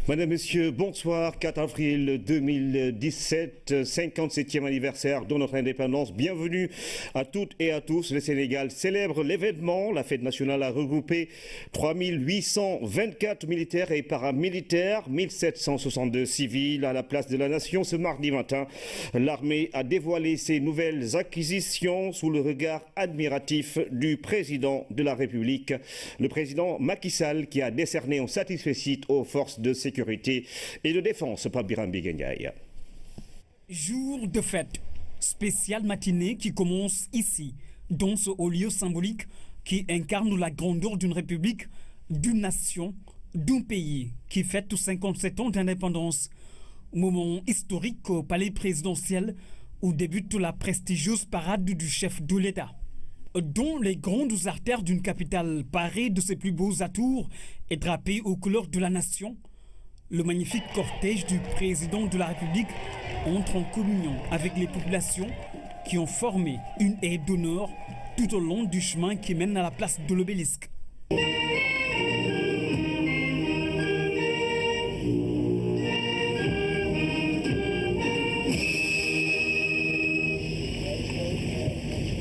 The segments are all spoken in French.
Madame, Messieurs, bonsoir. 4 avril 2017, 57e anniversaire de notre indépendance. Bienvenue à toutes et à tous. Le Sénégal célèbre l'événement. La fête nationale a regroupé 3824 militaires et paramilitaires, 1762 civils à la place de la nation. Ce mardi matin, l'armée a dévoilé ses nouvelles acquisitions sous le regard admiratif du président de la République, le président Macky Sall, qui a décerné un satisfecit aux forces de sécurité et de défense. Pabirambi Genyaï. Jour de fête, spéciale matinée qui commence ici, dans ce haut lieu symbolique qui incarne la grandeur d'une république, d'une nation, d'un pays qui fête 57 ans d'indépendance. Moment historique au palais présidentiel où débute la prestigieuse parade du chef de l'État, dont les grandes artères d'une capitale parée de ses plus beaux atours et drapée aux couleurs de la nation. Le magnifique cortège du président de la République entre en communion avec les populations qui ont formé une haie d'honneur tout au long du chemin qui mène à la place de l'obélisque.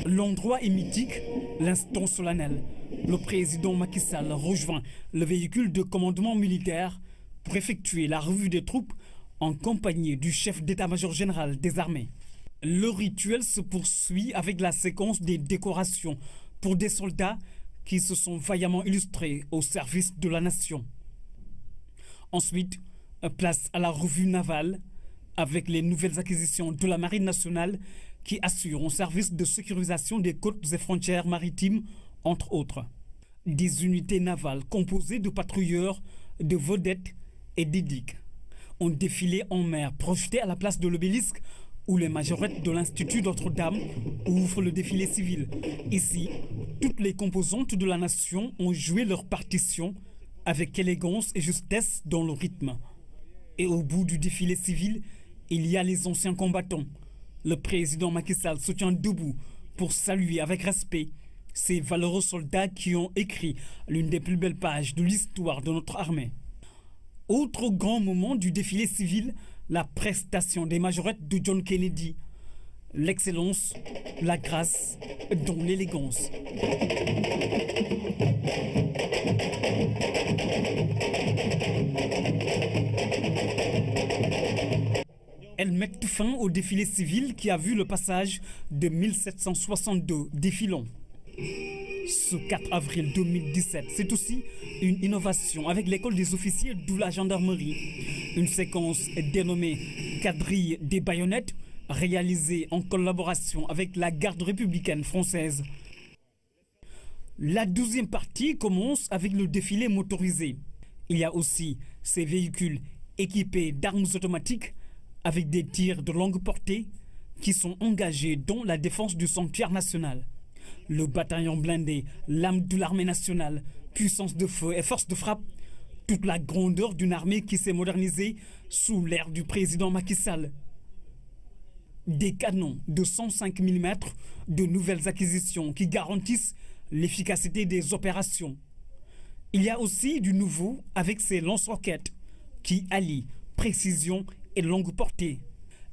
L'endroit est mythique, l'instant solennel. Le président Macky Sall rejoint le véhicule de commandement militaire pour effectuer la revue des troupes en compagnie du chef d'état-major général des armées. Le rituel se poursuit avec la séquence des décorations pour des soldats qui se sont vaillamment illustrés au service de la nation. Ensuite, place à la revue navale avec les nouvelles acquisitions de la Marine nationale qui assurent un service de sécurisation des côtes et frontières maritimes, entre autres. Des unités navales composées de patrouilleurs, de vedettes et d'édiques ont défilé en mer, projeté à la place de l'obélisque où les majorettes de l'Institut Notre-Dame ouvrent le défilé civil. Ici, toutes les composantes de la nation ont joué leur partition avec élégance et justesse dans le rythme. Et au bout du défilé civil, il y a les anciens combattants. Le président Macky Sall se tient debout pour saluer avec respect ces valeureux soldats qui ont écrit l'une des plus belles pages de l'histoire de notre armée. Autre grand moment du défilé civil, la prestation des majorettes de John Kennedy. L'excellence, la grâce, dont l'élégance. Elles mettent fin au défilé civil qui a vu le passage de 1762 défilants. Ce 4 avril 2017, c'est aussi une innovation avec l'école des officiers de la gendarmerie. Une séquence dénommée Quadrille des baïonnettes, réalisée en collaboration avec la garde républicaine française. La deuxième partie commence avec le défilé motorisé. Il y a aussi ces véhicules équipés d'armes automatiques avec des tirs de longue portée qui sont engagés dans la défense du sanctuaire national. Le bataillon blindé, l'âme de l'armée nationale, puissance de feu et force de frappe, toute la grandeur d'une armée qui s'est modernisée sous l'ère du président Macky Sall. Des canons de 105 mm, de nouvelles acquisitions qui garantissent l'efficacité des opérations. Il y a aussi du nouveau avec ces lance-roquettes qui allient précision et longue portée.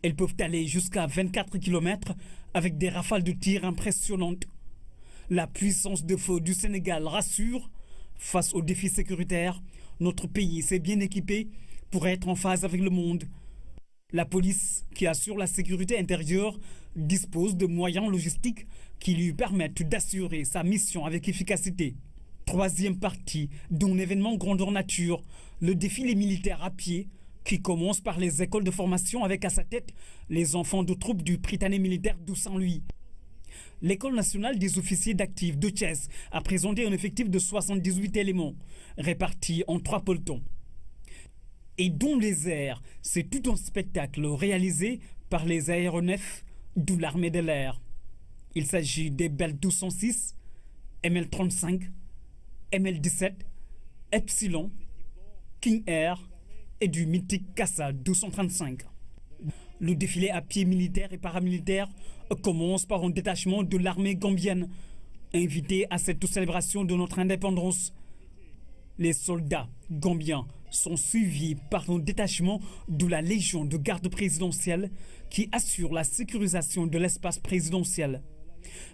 Elles peuvent aller jusqu'à 24 km avec des rafales de tir impressionnantes. La puissance de feu du Sénégal rassure. Face aux défis sécuritaires, notre pays s'est bien équipé pour être en phase avec le monde. La police, qui assure la sécurité intérieure, dispose de moyens logistiques qui lui permettent d'assurer sa mission avec efficacité. Troisième partie d'un événement grandeur nature, le défilé militaire à pied, qui commence par les écoles de formation avec à sa tête les enfants de troupes du Prytanée militaire de Saint-Louis. L'École nationale des officiers d'actifs de Thiès a présenté un effectif de 78 éléments, répartis en 3 pelotons. Et dans les airs, c'est tout un spectacle réalisé par les aéronefs de l'armée de l'air. Il s'agit des Bell 206, ML35, ML17, Epsilon, King Air et du mythique Casa 235. Le défilé à pied militaire et paramilitaire commence par un détachement de l'armée gambienne, invité à cette célébration de notre indépendance. Les soldats gambiens sont suivis par un détachement de la Légion de garde présidentielle qui assure la sécurisation de l'espace présidentiel.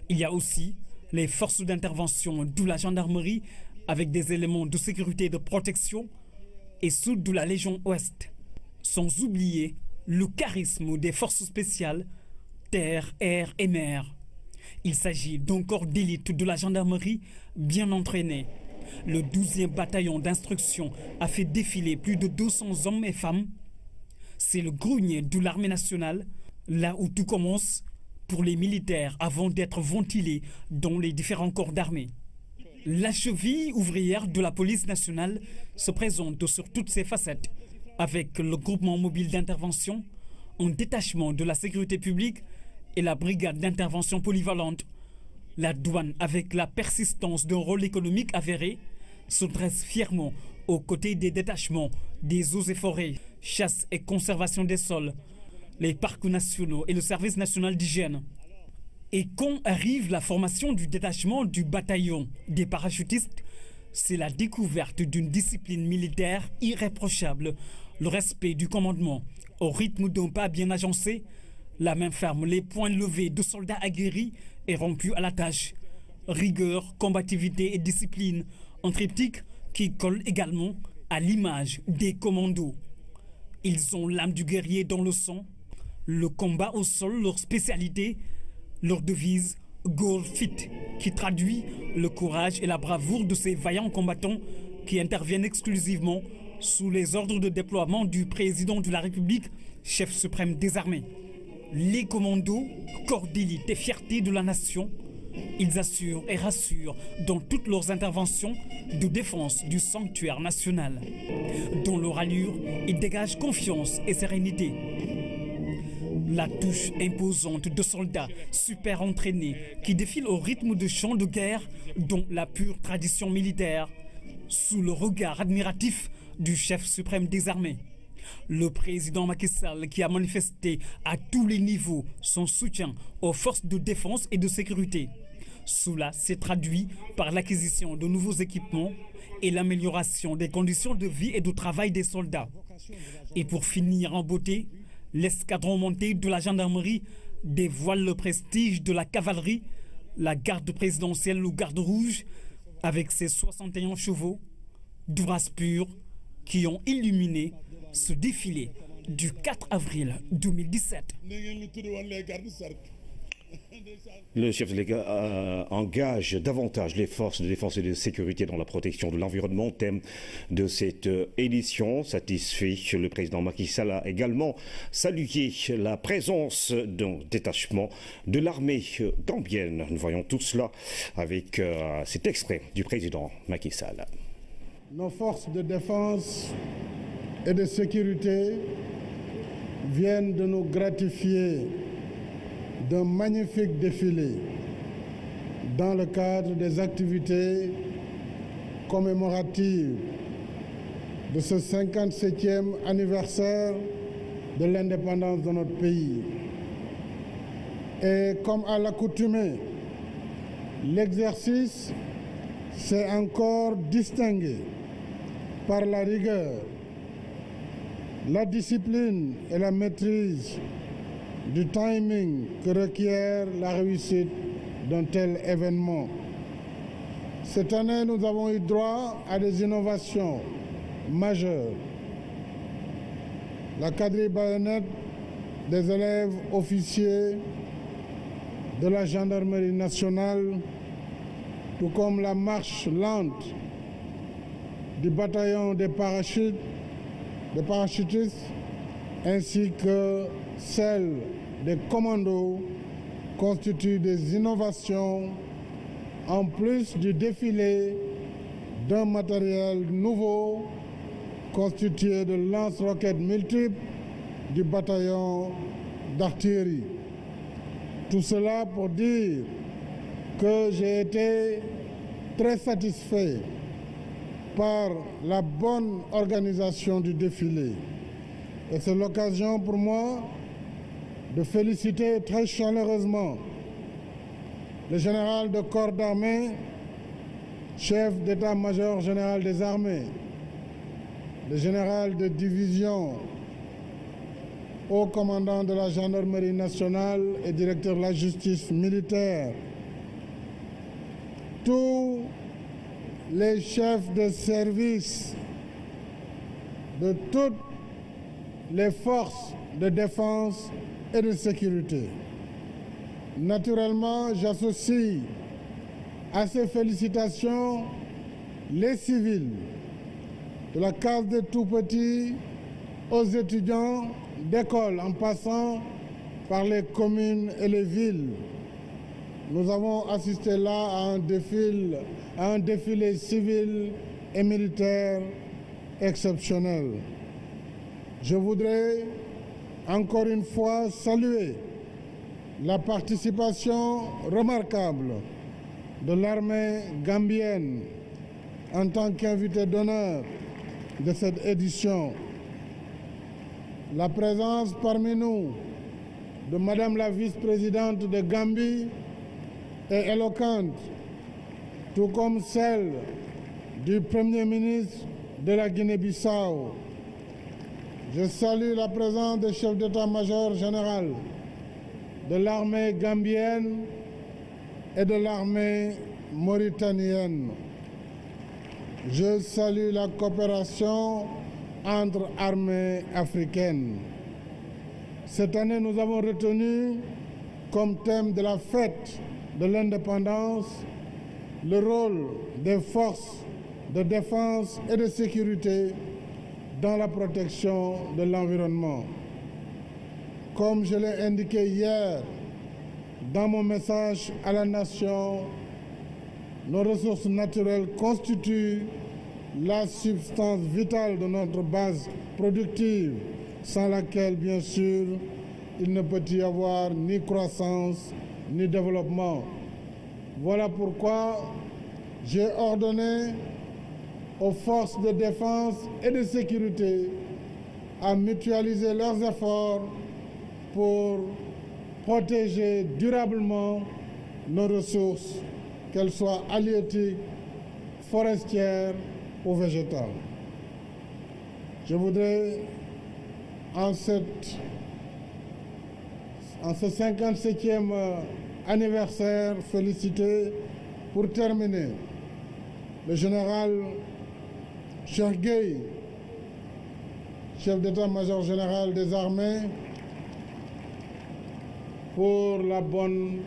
Il y a aussi les forces d'intervention de la gendarmerie avec des éléments de sécurité et de protection et ceux de la Légion Ouest. Sans oublier le charisme des forces spéciales, terre, air et mer. Il s'agit d'un corps d'élite de la gendarmerie bien entraîné. Le 12e bataillon d'instruction a fait défiler plus de 200 hommes et femmes. C'est le grenier de l'armée nationale, là où tout commence pour les militaires avant d'être ventilés dans les différents corps d'armée. La cheville ouvrière de la police nationale se présente sur toutes ses facettes, avec le groupement mobile d'intervention, un détachement de la sécurité publique et la brigade d'intervention polyvalente. La douane, avec la persistance d'un rôle économique avéré, se dresse fièrement aux côtés des détachements des eaux et forêts, chasse et conservation des sols, les parcs nationaux et le service national d'hygiène. Et quand arrive la formation du détachement du bataillon des parachutistes, c'est la découverte d'une discipline militaire irréprochable, le respect du commandement, au rythme d'un pas bien agencé, la main ferme, les poings levés de soldats aguerris et rompus à la tâche. Rigueur, combativité et discipline, un triptyque qui colle également à l'image des commandos. Ils ont l'âme du guerrier dans le sang, le combat au sol, leur spécialité, leur devise Goal Fit, qui traduit le courage et la bravoure de ces vaillants combattants qui interviennent exclusivement sous les ordres de déploiement du président de la République, chef suprême des armées. Les commandos, corps d'élite et fierté de la nation, ils assurent et rassurent dans toutes leurs interventions de défense du sanctuaire national. Dans leur allure, ils dégagent confiance et sérénité. La touche imposante de soldats super entraînés qui défilent au rythme de chants de guerre dont la pure tradition militaire, sous le regard admiratif du chef suprême des armées. Le président Macky Sall qui a manifesté à tous les niveaux son soutien aux forces de défense et de sécurité. Cela s'est traduit par l'acquisition de nouveaux équipements et l'amélioration des conditions de vie et de travail des soldats. Et pour finir en beauté, l'escadron monté de la gendarmerie dévoile le prestige de la cavalerie, la garde présidentielle ou garde rouge, avec ses 61 chevaux, de race pure, qui ont illuminé ce défilé du 4 avril 2017. Le chef de l'État engage davantage les forces de défense et de sécurité dans la protection de l'environnement, thème de cette édition. Satisfait, le président Macky Sall a également salué la présence d'un détachement de l'armée gambienne. Nous voyons tout cela avec cet extrait du président Macky Sall. Nos forces de défense et de sécurité viennent de nous gratifier d'un magnifique défilé dans le cadre des activités commémoratives de ce 57e anniversaire de l'indépendance de notre pays. Et comme à l'accoutumée, l'exercice s'est encore distingué par la rigueur, la discipline et la maîtrise du timing que requiert la réussite d'un tel événement. Cette année, nous avons eu droit à des innovations majeures. La quadrille-baïonnette des élèves officiers de la gendarmerie nationale, tout comme la marche lente du bataillon des parachutistes, ainsi que celle des commandos, constituent des innovations en plus du défilé d'un matériel nouveau constitué de lance-roquettes multiples du bataillon d'artillerie. Tout cela pour dire que j'ai été très satisfait par la bonne organisation du défilé. Et c'est l'occasion pour moi de féliciter très chaleureusement le général de corps d'armée, chef d'état-major général des armées, le général de division, haut commandant de la gendarmerie nationale et directeur de la justice militaire, tous les chefs de service de toutes les forces de défense et de sécurité. Naturellement, j'associe à ces félicitations les civils, de la case des tout-petits aux étudiants d'école en passant par les communes et les villes. Nous avons assisté là à un défilé civil et militaire exceptionnel. Je voudrais encore une fois saluer la participation remarquable de l'armée gambienne en tant qu'invité d'honneur de cette édition. La présence parmi nous de Madame la vice-présidente de Gambie est éloquente, tout comme celle du Premier ministre de la Guinée-Bissau. Je salue la présence des chefs d'état-major général de l'armée gambienne et de l'armée mauritanienne. Je salue la coopération entre armées africaines. Cette année, nous avons retenu comme thème de la fête de l'indépendance le rôle des forces de défense et de sécurité dans la protection de l'environnement. Comme je l'ai indiqué hier dans mon message à la nation, nos ressources naturelles constituent la substance vitale de notre base productive, sans laquelle, bien sûr, il ne peut y avoir ni croissance ni développement. Voilà pourquoi j'ai ordonné aux forces de défense et de sécurité à mutualiser leurs efforts pour protéger durablement nos ressources, qu'elles soient halieutiques, forestières ou végétales. Je voudrais, en ce 57e anniversaire, féliciter, pour terminer, le général Cheikh Gueye, chef d'état-major général des armées, pour la bonne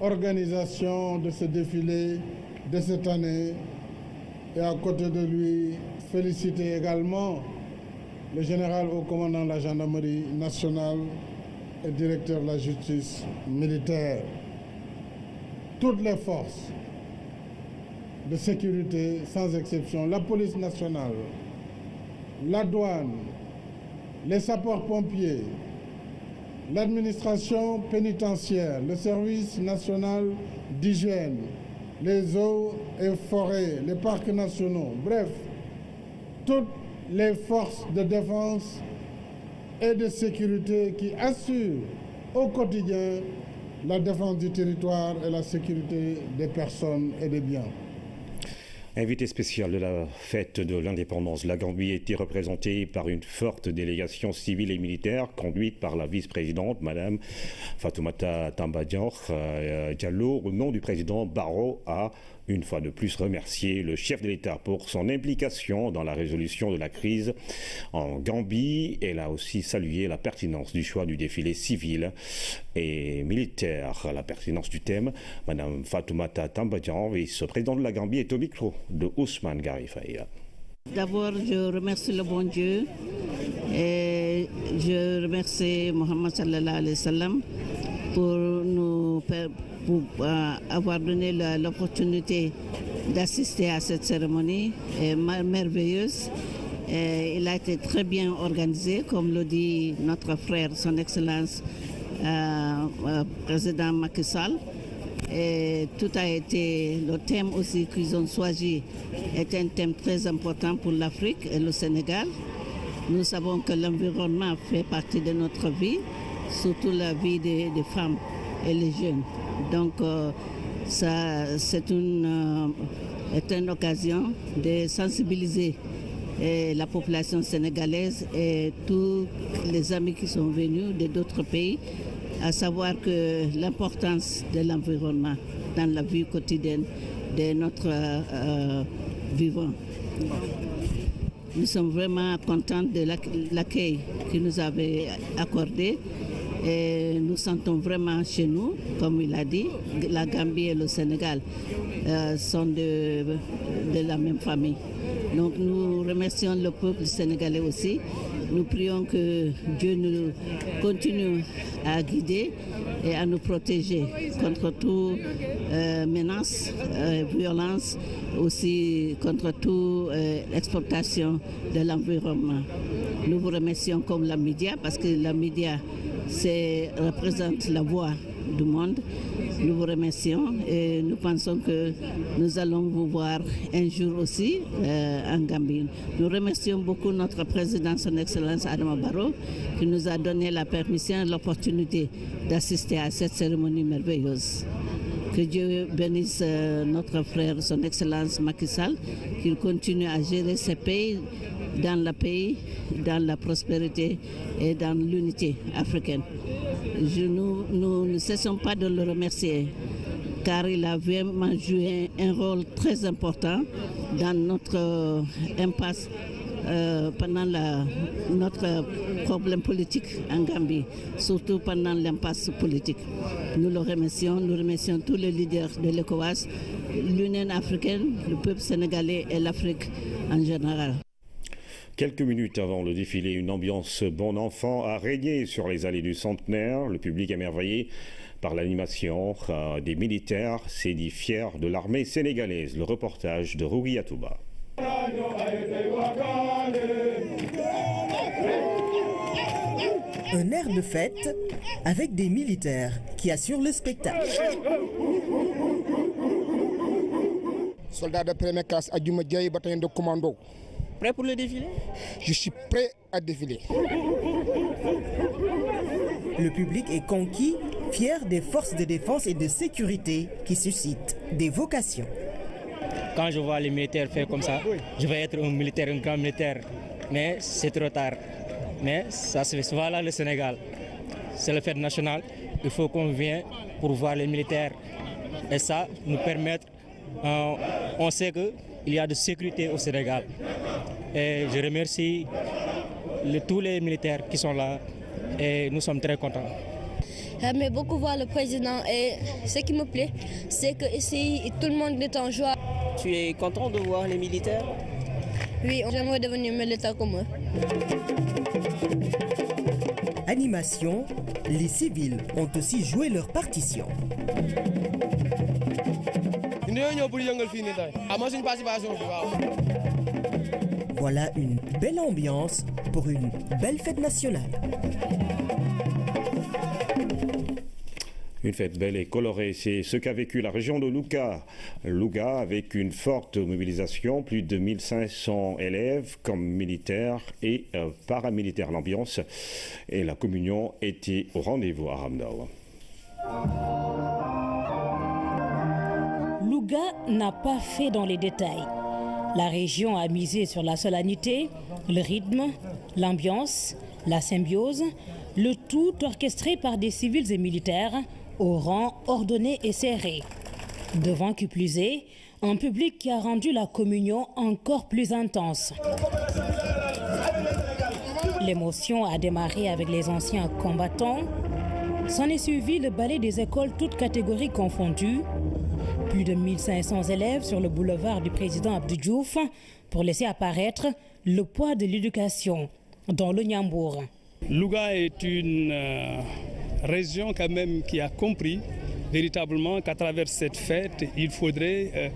organisation de ce défilé de cette année, et à côté de lui, féliciter également le général haut commandant de la gendarmerie nationale et directeur de la justice militaire. Toutes les forces de sécurité, sans exception, la police nationale, la douane, les sapeurs-pompiers, l'administration pénitentiaire, le service national d'hygiène, les eaux et forêts, les parcs nationaux, bref, toutes les forces de défense et de sécurité qui assurent au quotidien la défense du territoire et la sécurité des personnes et des biens. Invité spécial de la fête de l'indépendance, la Gambie a été représentée par une forte délégation civile et militaire conduite par la vice-présidente, Madame Fatoumata Tambadjan Diallo, au nom du président Barrow, a une fois de plus remercié le chef de l'État pour son implication dans la résolution de la crise en Gambie. Elle a aussi salué la pertinence du choix du défilé civil et militaire, la pertinence du thème. Madame Fatoumata Tambadjan, vice-présidente de la Gambie, est au micro de Ousmane Garifaye. D'abord, je remercie le bon Dieu et je remercie Mohammed sallallahu alayhi wa sallam pour avoir donné l'opportunité d'assister à cette cérémonie merveilleuse. Il a été très bien organisé, comme le dit notre frère, son Excellence, président Macky Sall. Et tout a été, le thème aussi qu'ils ont choisi est un thème très important pour l'Afrique et le Sénégal. Nous savons que l'environnement fait partie de notre vie, surtout la vie des femmes et les jeunes. Donc c'est une occasion de sensibiliser et la population sénégalaise et tous les amis qui sont venus d'autres pays, à savoir que l'importance de l'environnement dans la vie quotidienne de notre vivant. Nous sommes vraiment contents de l'accueil que nous avez accordé. Et nous sentons vraiment chez nous, comme il a dit, la Gambie et le Sénégal sont de la même famille. Donc nous remercions le peuple sénégalais aussi. Nous prions que Dieu nous continue à guider et à nous protéger contre toute menace, violence, aussi contre toute exploitation de l'environnement. Nous vous remercions comme la média parce que la média représente la voix du monde. Nous vous remercions et nous pensons que nous allons vous voir un jour aussi en Gambie. Nous remercions beaucoup notre président, son Excellence Adama Barrow, qui nous a donné la permission et l'opportunité d'assister à cette cérémonie merveilleuse. Que Dieu bénisse notre frère, son Excellence Macky Sall, qu'il continue à gérer ce pays, dans la prospérité et dans l'unité africaine. Nous ne cessons pas de le remercier car il a vraiment joué un rôle très important dans notre impasse pendant notre problème politique en Gambie, surtout pendant l'impasse politique. Nous le remercions, nous remercions tous les leaders de l'ECOWAS, l'Union africaine, le peuple sénégalais et l'Afrique en général. Quelques minutes avant le défilé, une ambiance bon enfant a régné sur les allées du centenaire. Le public émerveillé par l'animation des militaires s'est dit fier de l'armée sénégalaise. Le reportage de Rougui Atouba. Un air de fête avec des militaires qui assurent le spectacle. Soldats de première classe, Adjuma Diaye, bataillon de commando. Prêt pour le défilé? Je suis prêt à défiler. Le public est conquis, fier des forces de défense et de sécurité qui suscitent des vocations. Quand je vois les militaires faire comme ça, je vais être un militaire, un grand militaire. Mais c'est trop tard. Mais ça se fait. Voilà le Sénégal. C'est la fête nationale. Il faut qu'on vienne pour voir les militaires. Et ça nous permet, on sait qu'il y a de sécurité au Sénégal. Et je remercie tous les militaires qui sont là et nous sommes très contents. J'aime beaucoup voir le président et ce qui me plaît, c'est qu'ici tout le monde est en joie. Tu es content de voir les militaires? Oui, j'aimerais devenir militaire comme eux. Animation, les civils ont aussi joué leur partition. Voilà une belle ambiance pour une belle fête nationale. Une fête belle et colorée, c'est ce qu'a vécu la région de Louga. Louga avec une forte mobilisation, plus de 1500 élèves comme militaires et paramilitaires. L'ambiance et la communion étaient au rendez-vous à Ramdao. Louga n'a pas fait dans les détails. La région a misé sur la solennité, le rythme, l'ambiance, la symbiose, le tout orchestré par des civils et militaires au rang ordonné et serré. Devant qui plus est, un public qui a rendu la communion encore plus intense. L'émotion a démarré avec les anciens combattants. S'en est suivi le ballet des écoles toutes catégories confondues. Plus de 1500 élèves sur le boulevard du président Abdou Diouf pour laisser apparaître le poids de l'éducation dans le Niambour. Louga est une région quand même qui a compris véritablement qu'à travers cette fête, il faudrait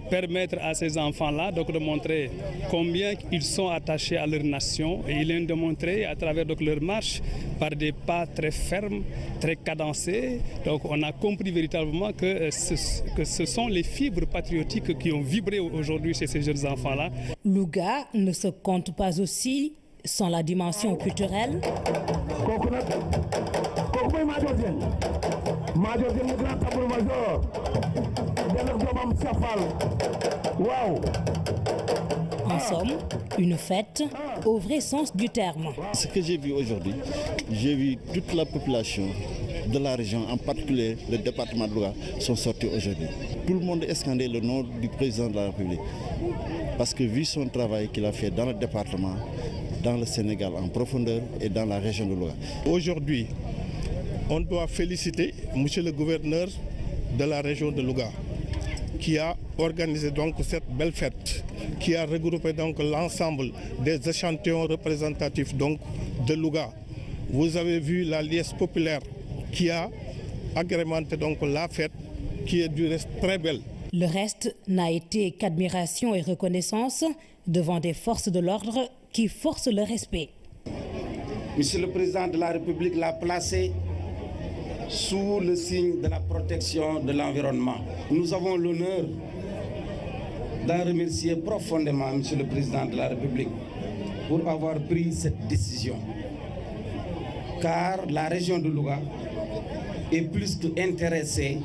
permettre à ces enfants-là donc de montrer combien ils sont attachés à leur nation et ils l'ont démontré à travers donc leur marche par des pas très fermes, très cadencés. Donc on a compris véritablement que ce sont les fibres patriotiques qui ont vibré aujourd'hui chez ces jeunes enfants-là. Louga ne se compte pas aussi sans la dimension culturelle. En somme, une fête au vrai sens du terme. Ce que j'ai vu aujourd'hui, j'ai vu toute la population de la région, en particulier le département de Louga, sont sortis aujourd'hui. Tout le monde scandait le nom du président de la République. Parce que vu son travail qu'il a fait dans le département, dans le Sénégal en profondeur et dans la région de Louga. Aujourd'hui, on doit féliciter monsieur le gouverneur de la région de Louga qui a organisé donc cette belle fête, qui a regroupé donc l'ensemble des échantillons représentatifs donc de Louga. Vous avez vu la liesse populaire qui a agrémenté donc la fête, qui est du reste très belle. Le reste n'a été qu'admiration et reconnaissance devant des forces de l'ordre qui forcent le respect. Monsieur le Président de la République l'a placé sous le signe de la protection de l'environnement. Nous avons l'honneur d'en remercier profondément Monsieur le Président de la République pour avoir pris cette décision. Car la région de Louga est plus qu'intéressée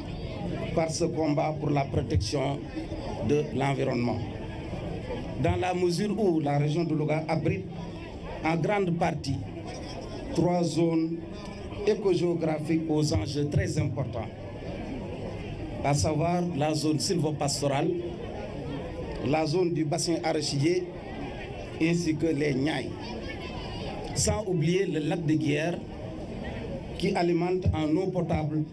par ce combat pour la protection de l'environnement. Dans la mesure où la région de Louga abrite en grande partie 3 zones écogéographiques aux enjeux très importants, à savoir la zone sylvopastorale, la zone du bassin arachidier ainsi que les Niayes, sans oublier le lac de Guiers qui alimente en eau potable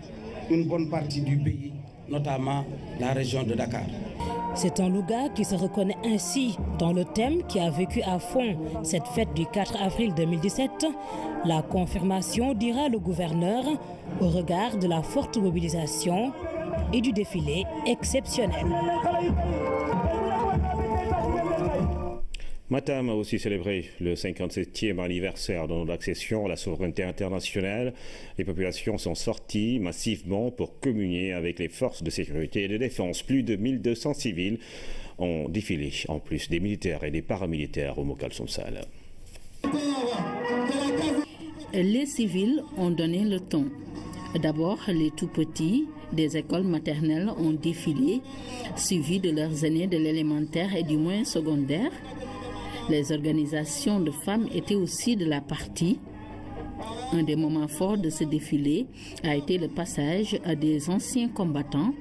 une bonne partie du pays, notamment la région de Dakar. C'est un Louga qui se reconnaît ainsi dans le thème qui a vécu à fond cette fête du 4 avril 2017. La confirmation, dira le gouverneur, au regard de la forte mobilisation et du défilé exceptionnel. Matam a aussi célébré le 57e anniversaire de notre accession à la souveraineté internationale. Les populations sont sorties massivement pour communier avec les forces de sécurité et de défense. Plus de 1200 civils ont défilé, en plus des militaires et des paramilitaires au Mokal Somsal. Les civils ont donné le ton. D'abord, les tout-petits des écoles maternelles ont défilé, suivis de leurs aînés de l'élémentaire et du moyen secondaire. Les organisations de femmes étaient aussi de la partie. Un des moments forts de ce défilé a été le passage à des anciens combattants.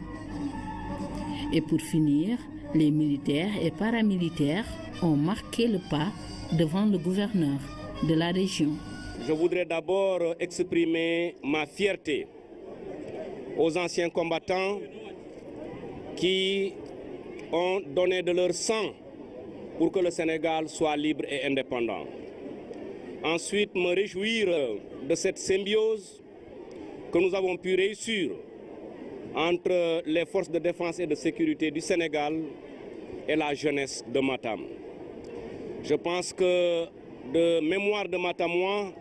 Et pour finir, les militaires et paramilitaires ont marqué le pas devant le gouverneur de la région. Je voudrais d'abord exprimer ma fierté aux anciens combattants qui ont donné de leur sang pour que le Sénégal soit libre et indépendant. Ensuite, me réjouir de cette symbiose que nous avons pu réussir entre les forces de défense et de sécurité du Sénégal et la jeunesse de Matam. Je pense que de mémoire de Matamois,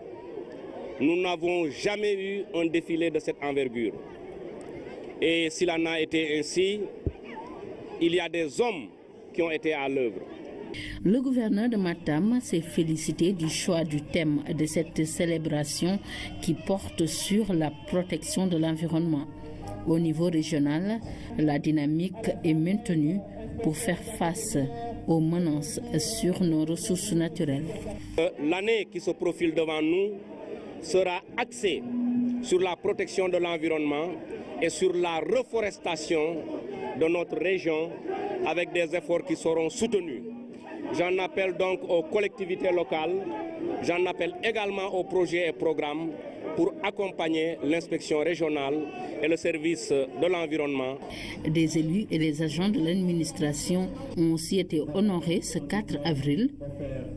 nous n'avons jamais eu un défilé de cette envergure. Et s'il en a été ainsi, il y a des hommes qui ont été à l'œuvre. Le gouverneur de Matam s'est félicité du choix du thème de cette célébration qui porte sur la protection de l'environnement. Au niveau régional, la dynamique est maintenue pour faire face aux menaces sur nos ressources naturelles. L'année qui se profile devant nous sera axée sur la protection de l'environnement et sur la reforestation de notre région avec des efforts qui seront soutenus. J'en appelle donc aux collectivités locales, j'en appelle également aux projets et programmes pour accompagner l'inspection régionale et le service de l'environnement. Des élus et les agents de l'administration ont aussi été honorés ce 4 avril.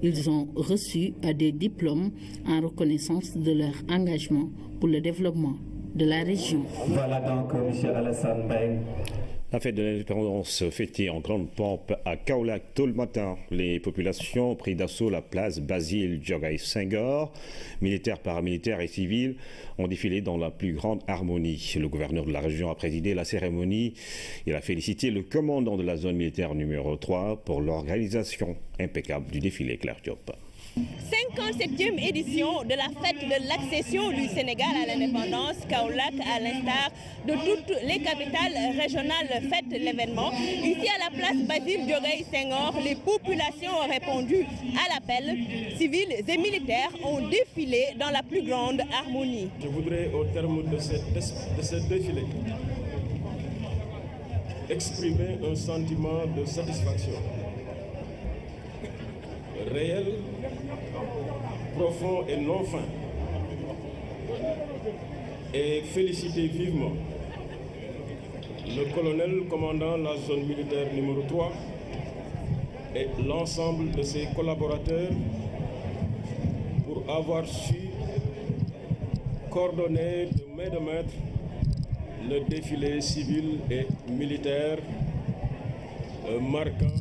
Ils ont reçu des diplômes en reconnaissance de leur engagement pour le développement de la région. Voilà donc M. Alassane Mbengue. La fête de l'indépendance fêtée en grande pompe à Kaolack tôt le matin. Les populations ont pris d'assaut la place Basile Diogaye Senghor. Militaires, paramilitaires et civils ont défilé dans la plus grande harmonie. Le gouverneur de la région a présidé la cérémonie. Il a félicité le commandant de la zone militaire numéro 3 pour l'organisation impeccable du défilé. Claire Diop. 57e édition de la fête de l'accession du Sénégal à l'indépendance. Kaolack, à l'instar de toutes les capitales régionales, fêtent l'événement. Ici à la place Basile Diomaye Senghor, les populations ont répondu à l'appel. Civils et militaires ont défilé dans la plus grande harmonie. Je voudrais au terme de ce défilé exprimer un sentiment de satisfaction réel, profond et non fin, et féliciter vivement le colonel commandant la zone militaire numéro 3 et l'ensemble de ses collaborateurs pour avoir su coordonner de main de maître le défilé civil et militaire marquant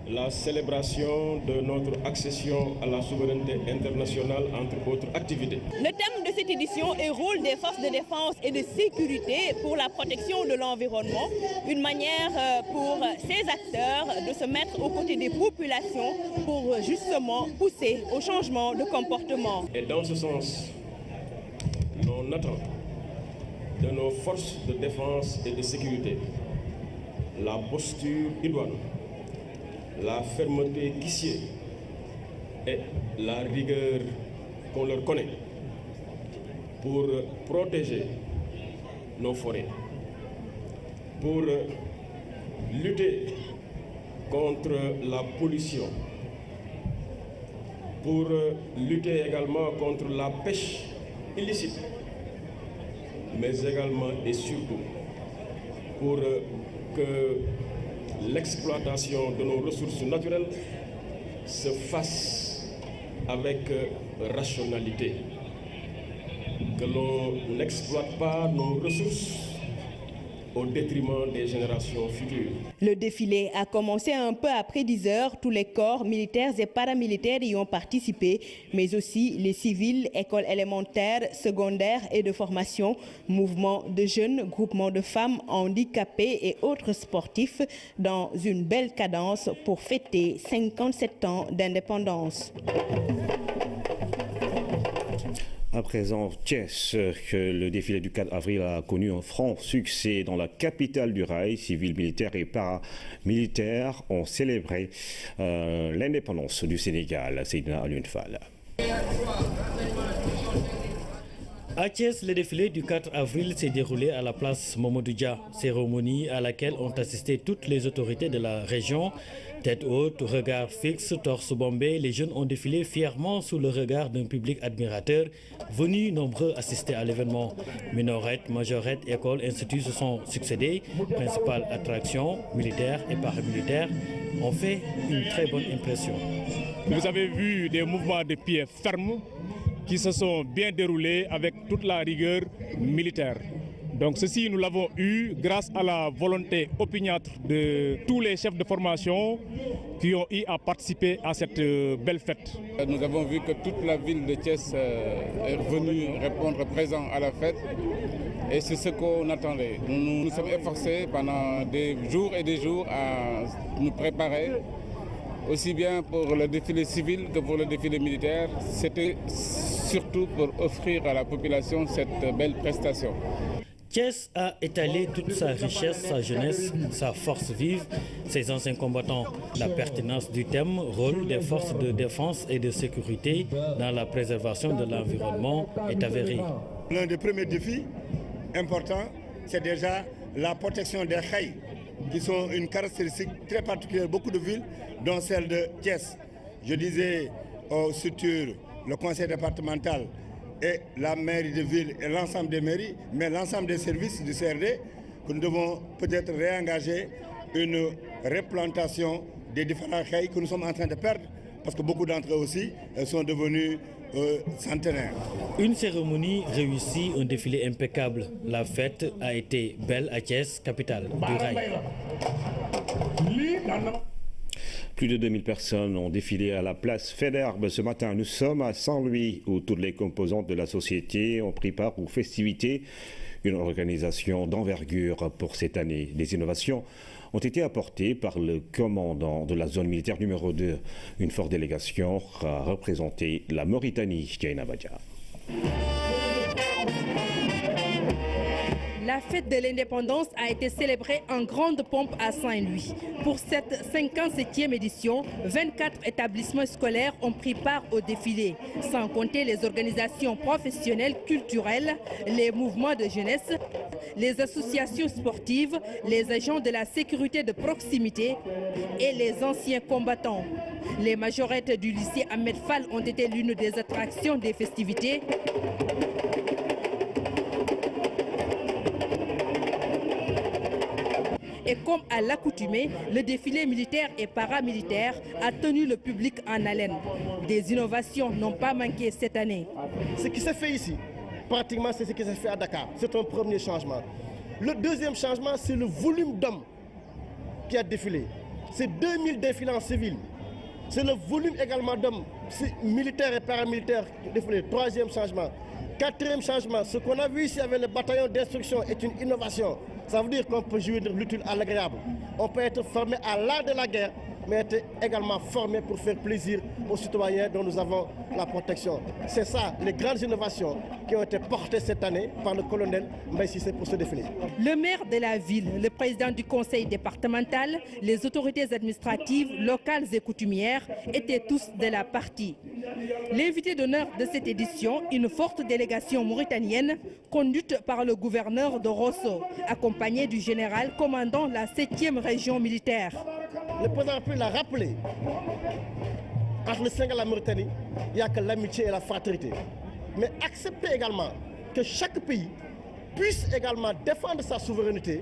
la célébration de notre accession à la souveraineté internationale, entre autres activités. Le thème de cette édition est rôle des forces de défense et de sécurité pour la protection de l'environnement, une manière pour ces acteurs de se mettre aux côtés des populations pour justement pousser au changement de comportement. Et dans ce sens, l'on attend de nos forces de défense et de sécurité la posture idoine, la fermeté qui sied et la rigueur qu'on leur connaît pour protéger nos forêts, pour lutter contre la pollution, pour lutter également contre la pêche illicite, mais également et surtout pour que l'exploitation de nos ressources naturelles se fasse avec rationalité, que l'on n'exploite pas nos ressources au détriment des générations futures. Le défilé a commencé un peu après 10 heures. Tous les corps militaires et paramilitaires y ont participé, mais aussi les civils, écoles élémentaires, secondaires et de formation, mouvements de jeunes, groupements de femmes handicapées et autres sportifs dans une belle cadence pour fêter 57 ans d'indépendance. À présent, Thiès, le défilé du 4 avril a connu un franc succès dans la capitale du rail. Civils, militaires et paramilitaires ont célébré l'indépendance du Sénégal. Seydina Alioune Fall. À Thiès, le défilé du 4 avril s'est déroulé à la place Mamadou Dia, cérémonie à laquelle ont assisté toutes les autorités de la région. Tête haute, regard fixe, torse bombé, les jeunes ont défilé fièrement sous le regard d'un public admirateur, venus nombreux assister à l'événement. Minorettes, majorettes, écoles, instituts se sont succédés. Principales attractions, militaires et paramilitaires, ont fait une très bonne impression. Vous avez vu des mouvements de pied fermes qui se sont bien déroulés avec toute la rigueur militaire. Donc ceci, nous l'avons eu grâce à la volonté opiniâtre de tous les chefs de formation qui ont eu à participer à cette belle fête. Nous avons vu que toute la ville de Thiès est venue répondre présent à la fête et c'est ce qu'on attendait. Nous nous sommes efforcés pendant des jours et des jours à nous préparer, aussi bien pour le défilé civil que pour le défilé militaire. C'était surtout pour offrir à la population cette belle prestation. Thiès a étalé toute sa richesse, sa jeunesse, sa force vive, ses anciens combattants. La pertinence du thème, rôle des forces de défense et de sécurité dans la préservation de l'environnement est avérée. L'un des premiers défis importants, c'est déjà la protection des khaïs, qui sont une caractéristique très particulière de beaucoup de villes, dont celle de Thiès. Je disais aux structures, le conseil départemental, et la mairie de ville et l'ensemble des mairies, mais l'ensemble des services du CRD, que nous devons peut-être réengager une replantation des différents khaïs que nous sommes en train de perdre, parce que beaucoup d'entre eux aussi sont devenus centenaires. Une cérémonie réussie, un défilé impeccable. La fête a été belle à Thiès, capitale du rail. Plus de 2000 personnes ont défilé à la place Faidherbe ce matin. Nous sommes à Saint-Louis, où toutes les composantes de la société ont pris part aux festivités. Une organisation d'envergure pour cette année. Des innovations ont été apportées par le commandant de la zone militaire numéro 2. Une forte délégation a représenté la Mauritanie, Diaina Badja. La fête de l'indépendance a été célébrée en grande pompe à Saint-Louis. Pour cette 57e édition, 24 établissements scolaires ont pris part au défilé, sans compter les organisations professionnelles, culturelles, les mouvements de jeunesse, les associations sportives, les agents de la sécurité de proximité et les anciens combattants. Les majorettes du lycée Ahmed Fall ont été l'une des attractions des festivités. Et comme à l'accoutumée, le défilé militaire et paramilitaire a tenu le public en haleine. Des innovations n'ont pas manqué cette année. Ce qui s'est fait ici, pratiquement c'est ce qui s'est fait à Dakar. C'est un premier changement. Le deuxième changement, c'est le volume d'hommes qui a défilé. C'est 2000 défilants civils. C'est le volume également d'hommes militaires et paramilitaires qui ont défilé. Troisième changement. Quatrième changement, ce qu'on a vu ici avec le bataillon d'instruction est une innovation. Ça veut dire qu'on peut jouer de l'utile à l'agréable. On peut être formé à l'art de la guerre, mais être également formé pour faire plaisir aux citoyens dont nous avons la protection. C'est ça, les grandes innovations qui ont été portées cette année par le colonel Mbaye Cissé pour ce défilé. Le maire de la ville, le président du conseil départemental, les autorités administratives, locales et coutumières étaient tous de la partie. L'invité d'honneur de cette édition, une forte délégation mauritanienne conduite par le gouverneur de Rosso, accompagné du général commandant la 7e région militaire. Le président de la République l'a rappelé, entre le Sénégal et la Mauritanie, il n'y a que l'amitié et la fraternité. Mais accepter également que chaque pays puisse également défendre sa souveraineté,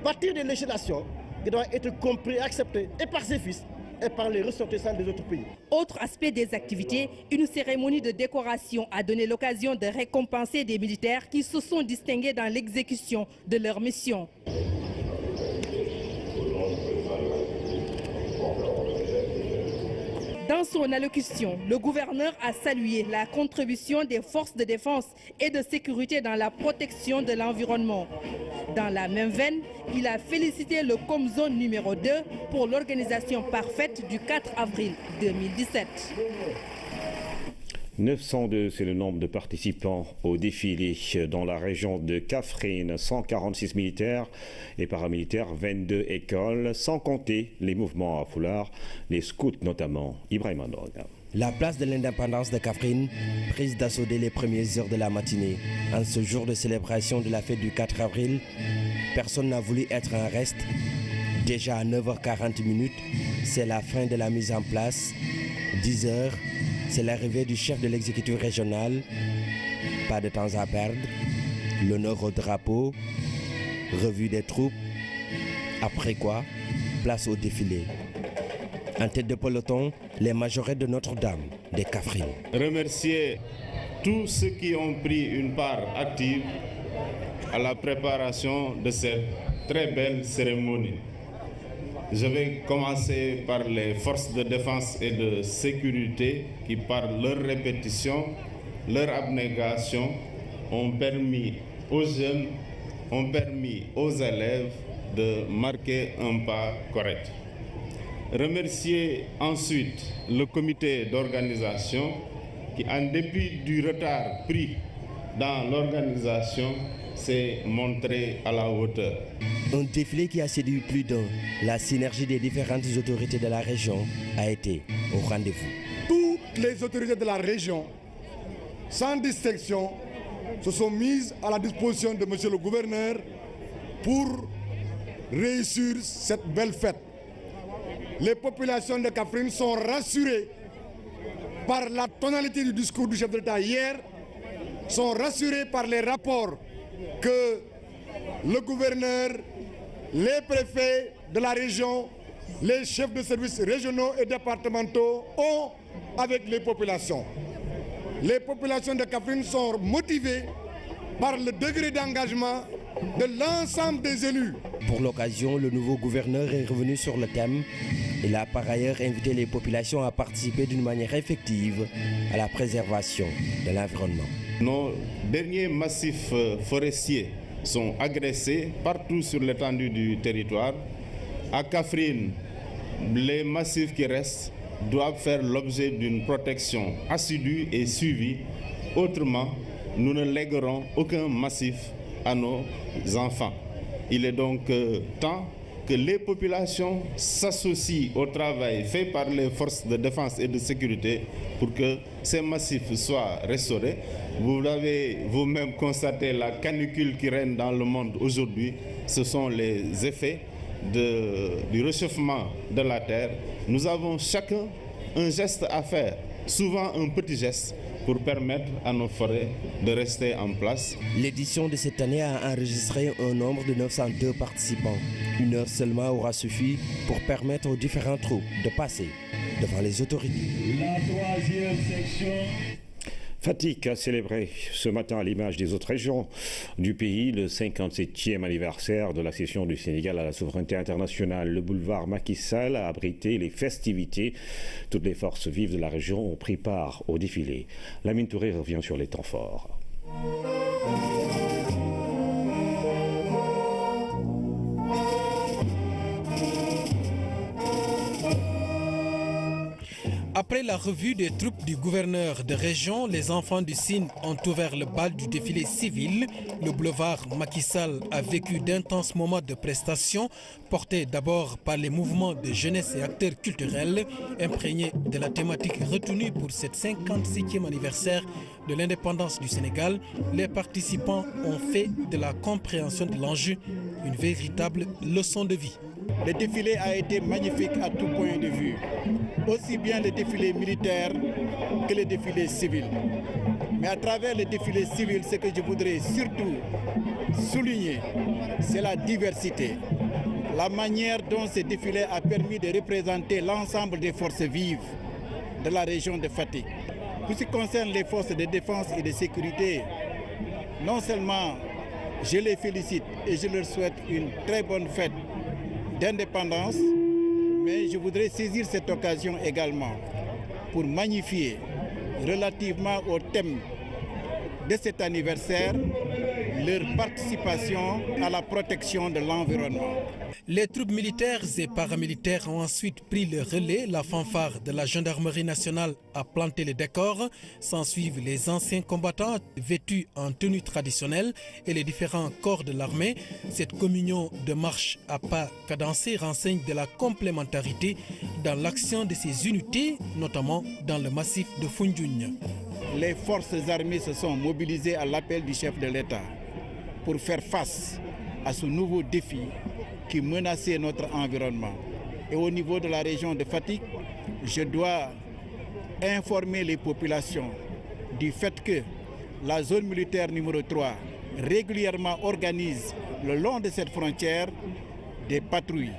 bâtir des législations qui doivent être comprises et acceptées et par ses fils et par les ressortissants des autres pays. Autre aspect des activités, une cérémonie de décoration a donné l'occasion de récompenser des militaires qui se sont distingués dans l'exécution de leur mission. Dans son allocution, le gouverneur a salué la contribution des forces de défense et de sécurité dans la protection de l'environnement. Dans la même veine, il a félicité le Comzone numéro 2 pour l'organisation parfaite du 4 avril 2017. 902, c'est le nombre de participants au défilé dans la région de Kaffrine. 146 militaires et paramilitaires, 22 écoles, sans compter les mouvements à foulard, les scouts notamment. Ibrahim Androga. La place de l'indépendance de Kaffrine, prise d'assaut dès les premières heures de la matinée. En ce jour de célébration de la fête du 4 avril, personne n'a voulu être en reste. Déjà à 9h40, c'est la fin de la mise en place. 10h, c'est l'arrivée du chef de l'exécutif régional. Pas de temps à perdre. L'honneur au drapeau, revue des troupes. Après quoi, place au défilé. En tête de peloton, les majorettes de Notre-Dame des Kaffrines. Remercier tous ceux qui ont pris une part active à la préparation de cette très belle cérémonie. Je vais commencer par les forces de défense et de sécurité qui, par leur répétition, leur abnégation, ont permis aux jeunes, ont permis aux élèves de marquer un pas correct. Remercier ensuite le comité d'organisation qui, en dépit du retard pris dans l'organisation, s'est montré à la hauteur. Un défilé qui a séduit plus d'un. La synergie des différentes autorités de la région a été au rendez-vous. Toutes les autorités de la région, sans distinction, se sont mises à la disposition de monsieur le gouverneur pour réussir cette belle fête. Les populations de Kaffrine sont rassurées par la tonalité du discours du chef de l'État hier, sont rassurées par les rapports que le gouverneur, les préfets de la région, les chefs de services régionaux et départementaux ont avec les populations. Les populations de Kaffrine sont motivées par le degré d'engagement de l'ensemble des élus. Pour l'occasion, le nouveau gouverneur est revenu sur le thème. Il a par ailleurs invité les populations à participer d'une manière effective à la préservation de l'environnement. Nos derniers massifs forestiers sont agressés partout sur l'étendue du territoire. À Kaffrine, les massifs qui restent doivent faire l'objet d'une protection assidue et suivie. Autrement, nous ne léguerons aucun massif à nos enfants. Il est donc temps que les populations s'associent au travail fait par les forces de défense et de sécurité pour que ces massifs soient restaurés. Vous l'avez vous-même constaté, la canicule qui règne dans le monde aujourd'hui, ce sont les effets du réchauffement de la terre. Nous avons chacun un geste à faire, souvent un petit geste, pour permettre à nos forêts de rester en place. L'édition de cette année a enregistré un nombre de 902 participants. Une heure seulement aura suffi pour permettre aux différents troupes de passer devant les autorités. La troisième section. Fatick a célébré ce matin à l'image des autres régions du pays le 57e anniversaire de l'accession du Sénégal à la souveraineté internationale. Le boulevard Macky Sall a abrité les festivités. Toutes les forces vives de la région ont pris part au défilé. Lamine Touré revient sur les temps forts. Après la revue des troupes du gouverneur de région, les enfants du Sine ont ouvert le bal du défilé civil. Le boulevard Macky Sall a vécu d'intenses moments de prestations, portés d'abord par les mouvements de jeunesse et acteurs culturels, imprégnés de la thématique retenue pour cette 57e anniversaire de l'indépendance du Sénégal. Les participants ont fait de la compréhension de l'enjeu une véritable leçon de vie. Le défilé a été magnifique à tout point de vue, aussi bien le défilé militaire que le défilé civil. Mais à travers le défilé civil, ce que je voudrais surtout souligner, c'est la diversité. La manière dont ce défilé a permis de représenter l'ensemble des forces vives de la région de Fatick. Pour ce qui concerne les forces de défense et de sécurité, non seulement je les félicite et je leur souhaite une très bonne fête d'indépendance, mais je voudrais saisir cette occasion également pour magnifier relativement au thème de cet anniversaire leur participation à la protection de l'environnement. Les troupes militaires et paramilitaires ont ensuite pris le relais. La fanfare de la gendarmerie nationale a planté le décor. S'ensuivent les anciens combattants vêtus en tenue traditionnelle et les différents corps de l'armée. Cette communion de marche à pas cadencés renseigne de la complémentarité dans l'action de ces unités, notamment dans le massif de Foundiougne. Les forces armées se sont mobilisées à l'appel du chef de l'État pour faire face à ce nouveau défi qui menaçait notre environnement. Et au niveau de la région de Fatick, je dois informer les populations du fait que la zone militaire numéro 3 régulièrement organise le long de cette frontière des patrouilles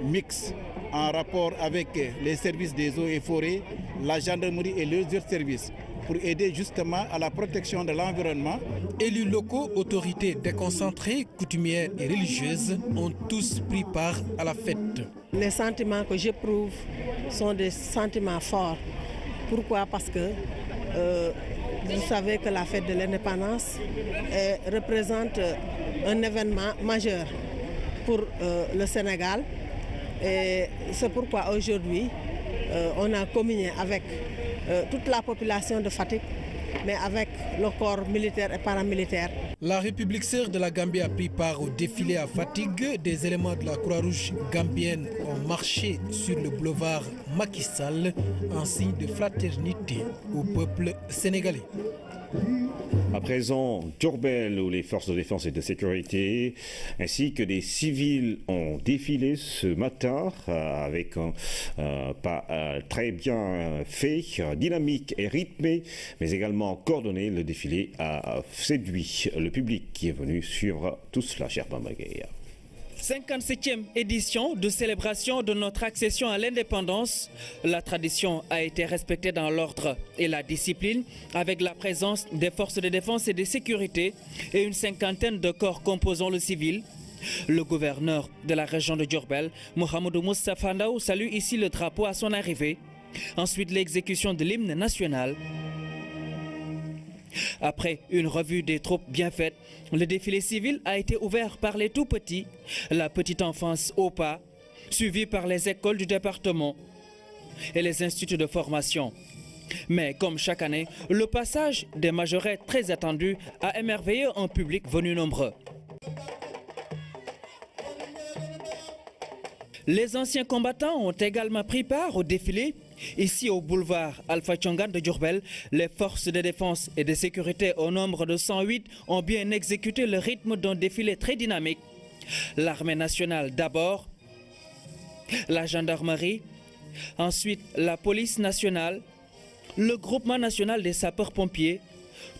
mixtes en rapport avec les services des eaux et forêts, la gendarmerie et leurs autres services, pour aider justement à la protection de l'environnement. Élus locaux, autorités déconcentrées, coutumières et religieuses ont tous pris part à la fête. Les sentiments que j'éprouve sont des sentiments forts. Pourquoi? Parce que vous savez que la fête de l'indépendance représente un événement majeur pour le Sénégal. Et c'est pourquoi aujourd'hui, on a communié avec toute la population de Fatick, mais avec le corps militaire et paramilitaire. La République sœur de la Gambie a pris part au défilé à Fatick. Des éléments de la Croix-Rouge gambienne ont marché sur le boulevard Macky Sall en signe de fraternité au peuple sénégalais. À présent, Diourbel, où les forces de défense et de sécurité ainsi que des civils ont défilé ce matin avec un pas très bien fait, dynamique et rythmé, mais également coordonné. Le défilé a séduit le public qui est venu suivre tout cela, cher Bambagay. 57e édition de célébration de notre accession à l'indépendance. La tradition a été respectée dans l'ordre et la discipline avec la présence des forces de défense et de sécurité et une cinquantaine de corps composant le civil. Le gouverneur de la région de Diourbel, Mohamedou Moustapha Ndaw, salue ici le drapeau à son arrivée. Ensuite, l'exécution de l'hymne national. Après une revue des troupes bien faite, le défilé civil a été ouvert par les tout-petits, la petite enfance au pas, suivi par les écoles du département et les instituts de formation. Mais comme chaque année, le passage des majorettes très attendu a émerveillé un public venu nombreux. Les anciens combattants ont également pris part au défilé. Ici au boulevard Alpha Tchongan de Diourbel, les forces de défense et de sécurité au nombre de 108 ont bien exécuté le rythme d'un défilé très dynamique. L'armée nationale d'abord, la gendarmerie, ensuite la police nationale, le groupement national des sapeurs-pompiers.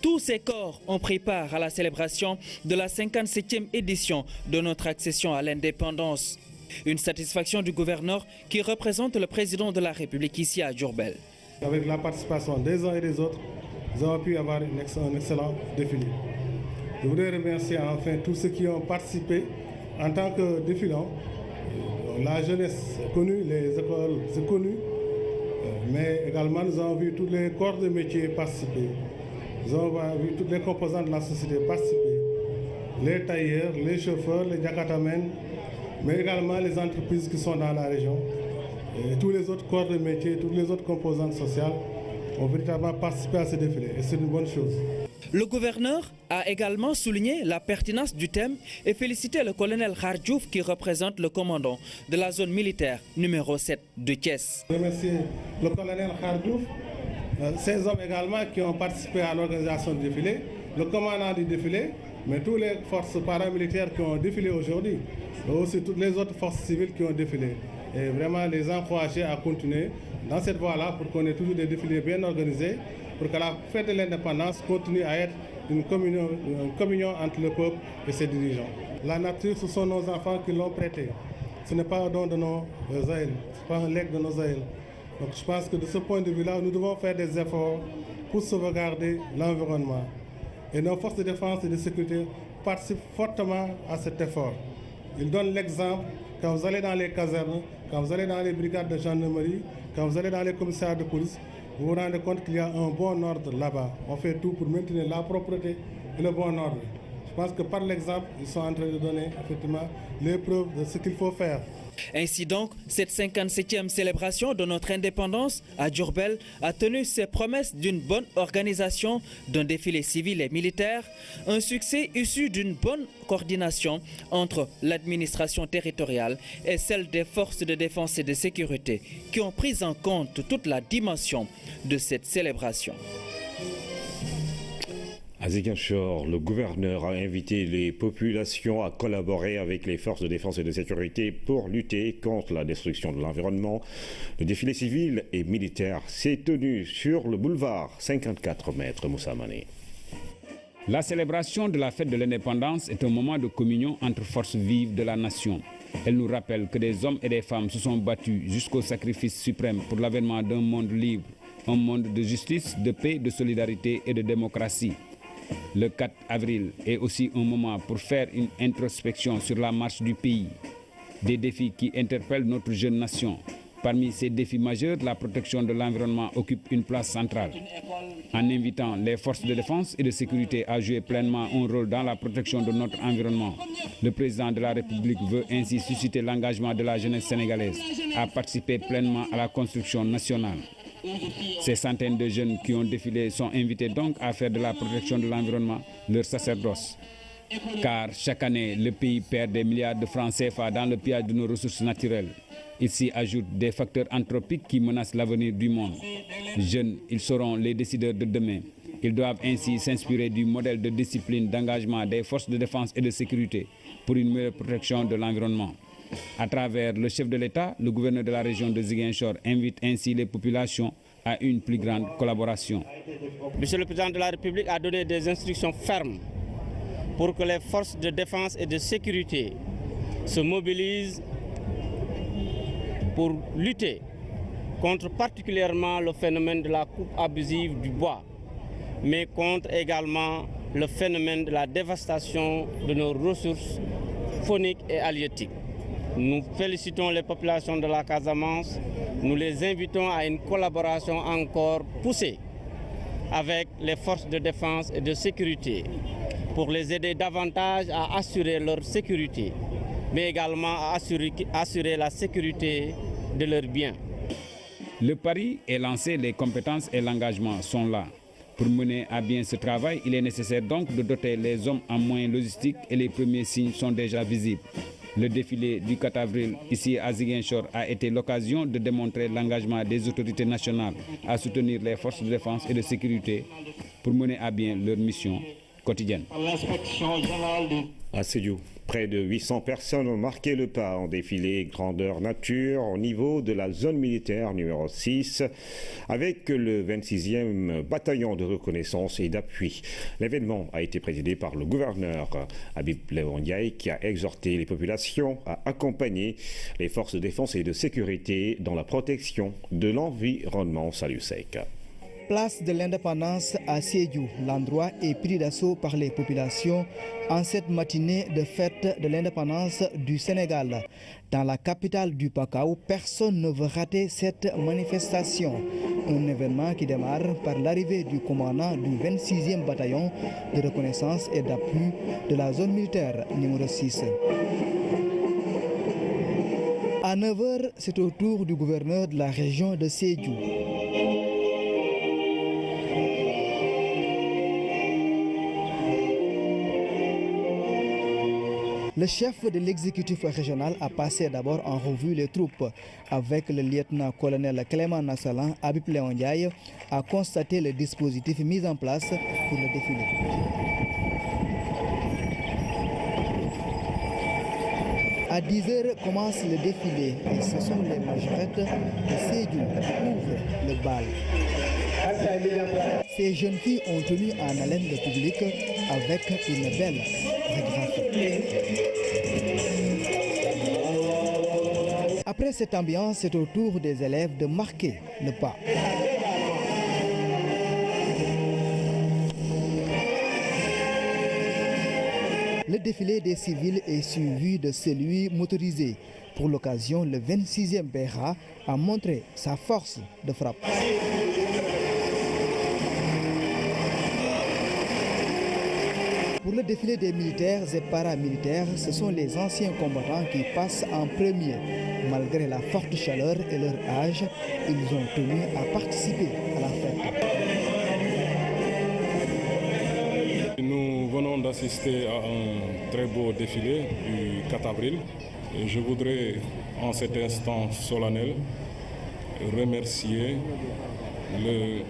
Tous ces corps ont pris part à la célébration de la 57e édition de notre accession à l'indépendance. Une satisfaction du gouverneur qui représente le président de la République ici à Diourbel. Avec la participation des uns et des autres, nous avons pu avoir un excellent défilé. Je voudrais remercier enfin tous ceux qui ont participé en tant que défilants. La jeunesse est connue, les écoles sont connues, mais également nous avons vu tous les corps de métier participer. Nous avons vu toutes les composantes de la société participer. Les tailleurs, les chauffeurs, les jacatamen, mais également les entreprises qui sont dans la région. Et tous les autres corps de métier, toutes les autres composantes sociales ont véritablement participé à ce défilé. Et c'est une bonne chose. Le gouverneur a également souligné la pertinence du thème et félicité le colonel Khardjouf qui représente le commandant de la zone militaire numéro 7 de Thiès. Je remercie le colonel Khardjouf, ces hommes également qui ont participé à l'organisation du défilé, le commandant du défilé, mais toutes les forces paramilitaires qui ont défilé aujourd'hui, et aussi toutes les autres forces civiles qui ont défilé. Et vraiment les encourager à continuer dans cette voie-là pour qu'on ait toujours des défilés bien organisés, pour que la fête de l'indépendance continue à être une communion entre le peuple et ses dirigeants. La nature, ce sont nos enfants qui l'ont prêté. Ce n'est pas un don de nos aïeux, ce n'est pas un legs de nos aïeux. Donc je pense que de ce point de vue-là, nous devons faire des efforts pour sauvegarder l'environnement. Et nos forces de défense et de sécurité participent fortement à cet effort. Ils donnent l'exemple quand vous allez dans les casernes, quand vous allez dans les brigades de gendarmerie, quand vous allez dans les commissariats de police, vous vous rendez compte qu'il y a un bon ordre là-bas. On fait tout pour maintenir la propreté et le bon ordre. Je pense que par l'exemple, ils sont en train de donner effectivement les preuves de ce qu'il faut faire. Ainsi donc, cette 57e célébration de notre indépendance à Diourbel a tenu ses promesses d'une bonne organisation, d'un défilé civil et militaire, un succès issu d'une bonne coordination entre l'administration territoriale et celle des forces de défense et de sécurité qui ont pris en compte toute la dimension de cette célébration. À Ziguinchor, le gouverneur a invité les populations à collaborer avec les forces de défense et de sécurité pour lutter contre la destruction de l'environnement. Le défilé civil et militaire s'est tenu sur le boulevard 54 mètres Moussa Mané. La célébration de la fête de l'indépendance est un moment de communion entre forces vives de la nation. Elle nous rappelle que des hommes et des femmes se sont battus jusqu'au sacrifice suprême pour l'avènement d'un monde libre, un monde de justice, de paix, de solidarité et de démocratie. Le 4 avril est aussi un moment pour faire une introspection sur la marche du pays. Des défis qui interpellent notre jeune nation. Parmi ces défis majeurs, la protection de l'environnement occupe une place centrale. En invitant les forces de défense et de sécurité à jouer pleinement un rôle dans la protection de notre environnement, le président de la République veut ainsi susciter l'engagement de la jeunesse sénégalaise à participer pleinement à la construction nationale. Ces centaines de jeunes qui ont défilé sont invités donc à faire de la protection de l'environnement leur sacerdoce. Car chaque année, le pays perd des milliards de francs CFA dans le pillage de nos ressources naturelles. Il s'y ajoute des facteurs anthropiques qui menacent l'avenir du monde. Jeunes, ils seront les décideurs de demain. Ils doivent ainsi s'inspirer du modèle de discipline d'engagement des forces de défense et de sécurité pour une meilleure protection de l'environnement. À travers le chef de l'État, le gouverneur de la région de Ziguinchor invite ainsi les populations à une plus grande collaboration. Monsieur le Président de la République a donné des instructions fermes pour que les forces de défense et de sécurité se mobilisent pour lutter contre particulièrement le phénomène de la coupe abusive du bois, mais contre également le phénomène de la dévastation de nos ressources fauniques et halieutiques. Nous félicitons les populations de la Casamance, nous les invitons à une collaboration encore poussée avec les forces de défense et de sécurité pour les aider davantage à assurer leur sécurité, mais également à assurer la sécurité de leurs biens. Le pari est lancé, les compétences et l'engagement sont là. Pour mener à bien ce travail, il est nécessaire donc de doter les hommes en moyens logistiques et les premiers signes sont déjà visibles. Le défilé du 4 avril ici à Ziguinchor a été l'occasion de démontrer l'engagement des autorités nationales à soutenir les forces de défense et de sécurité pour mener à bien leur mission quotidienne. À Sédhiou, près de 800 personnes ont marqué le pas en défilé grandeur nature au niveau de la zone militaire numéro 6 avec le 26e bataillon de reconnaissance et d'appui. L'événement a été présidé par le gouverneur Habib Léon Ndiaye qui a exhorté les populations à accompagner les forces de défense et de sécurité dans la protection de l'environnement. Salut sec. Place de l'Indépendance à Sédhiou, l'endroit est pris d'assaut par les populations en cette matinée de fête de l'indépendance du Sénégal. Dans la capitale du Pakao, personne ne veut rater cette manifestation. Un événement qui démarre par l'arrivée du commandant du 26e bataillon de reconnaissance et d'appui de la zone militaire numéro 6. À 9h, c'est au tour du gouverneur de la région de Sédhiou. Le chef de l'exécutif régional a passé d'abord en revue les troupes. Avec le lieutenant-colonel Clément Nassalan, Habib Léon Ndiaye a constaté le dispositif mis en place pour le défilé. À 10h commence le défilé et ce sont les majorettes de Sédhiou qui ouvrent le bal. Ces jeunes filles ont tenu en haleine le public avec une belle chorégraphie. Après cette ambiance, c'est au tour des élèves de marquer le pas. Le défilé des civils est suivi de celui motorisé. Pour l'occasion, le 26e BRA a montré sa force de frappe. Pour le défilé des militaires et paramilitaires, ce sont les anciens combattants qui passent en premier. Malgré la forte chaleur et leur âge, ils ont tenu à participer à la fête. Nous venons d'assister à un très beau défilé du 4 avril. Et je voudrais, en cet instant solennel, remercier le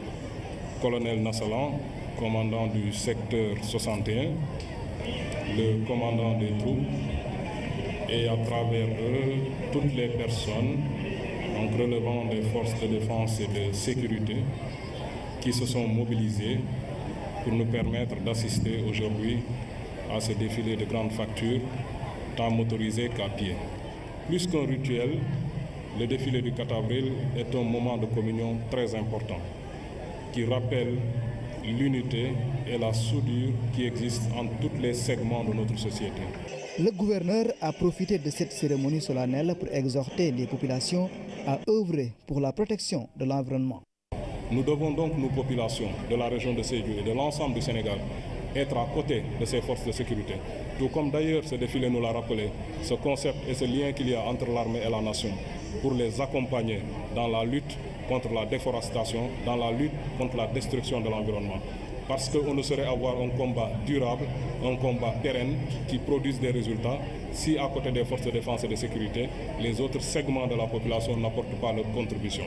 colonel Nassalan, commandant du secteur 61, le commandant des troupes, et à travers eux, toutes les personnes, donc relevant des forces de défense et de sécurité, qui se sont mobilisées pour nous permettre d'assister aujourd'hui à ce défilé de grande facture, tant motorisé qu'à pied. Plus qu'un rituel, le défilé du 4 avril est un moment de communion très important, qui rappelle l'unité et la soudure qui existent entre tous les segments de notre société. Le gouverneur a profité de cette cérémonie solennelle pour exhorter les populations à œuvrer pour la protection de l'environnement. Nous devons donc, nos populations de la région de Sédhiou et de l'ensemble du Sénégal, être à côté de ces forces de sécurité. Tout comme d'ailleurs ce défilé nous l'a rappelé, ce concept et ce lien qu'il y a entre l'armée et la nation, pour les accompagner dans la lutte contre la déforestation, dans la lutte contre la destruction de l'environnement. Parce qu'on ne saurait avoir un combat durable, un combat pérenne qui produise des résultats si à côté des forces de défense et de sécurité, les autres segments de la population n'apportent pas leur contribution.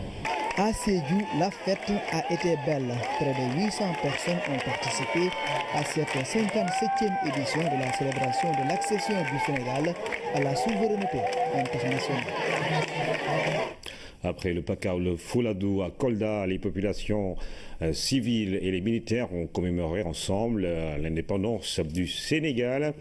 À Sédhiou, la fête a été belle. Près de 800 personnes ont participé à cette 57e édition de la célébration de l'accession du Sénégal à la souveraineté internationale. Après le Pakao, le Fouladou à Kolda, les populations civiles et les militaires ont commémoré ensemble l'indépendance du Sénégal.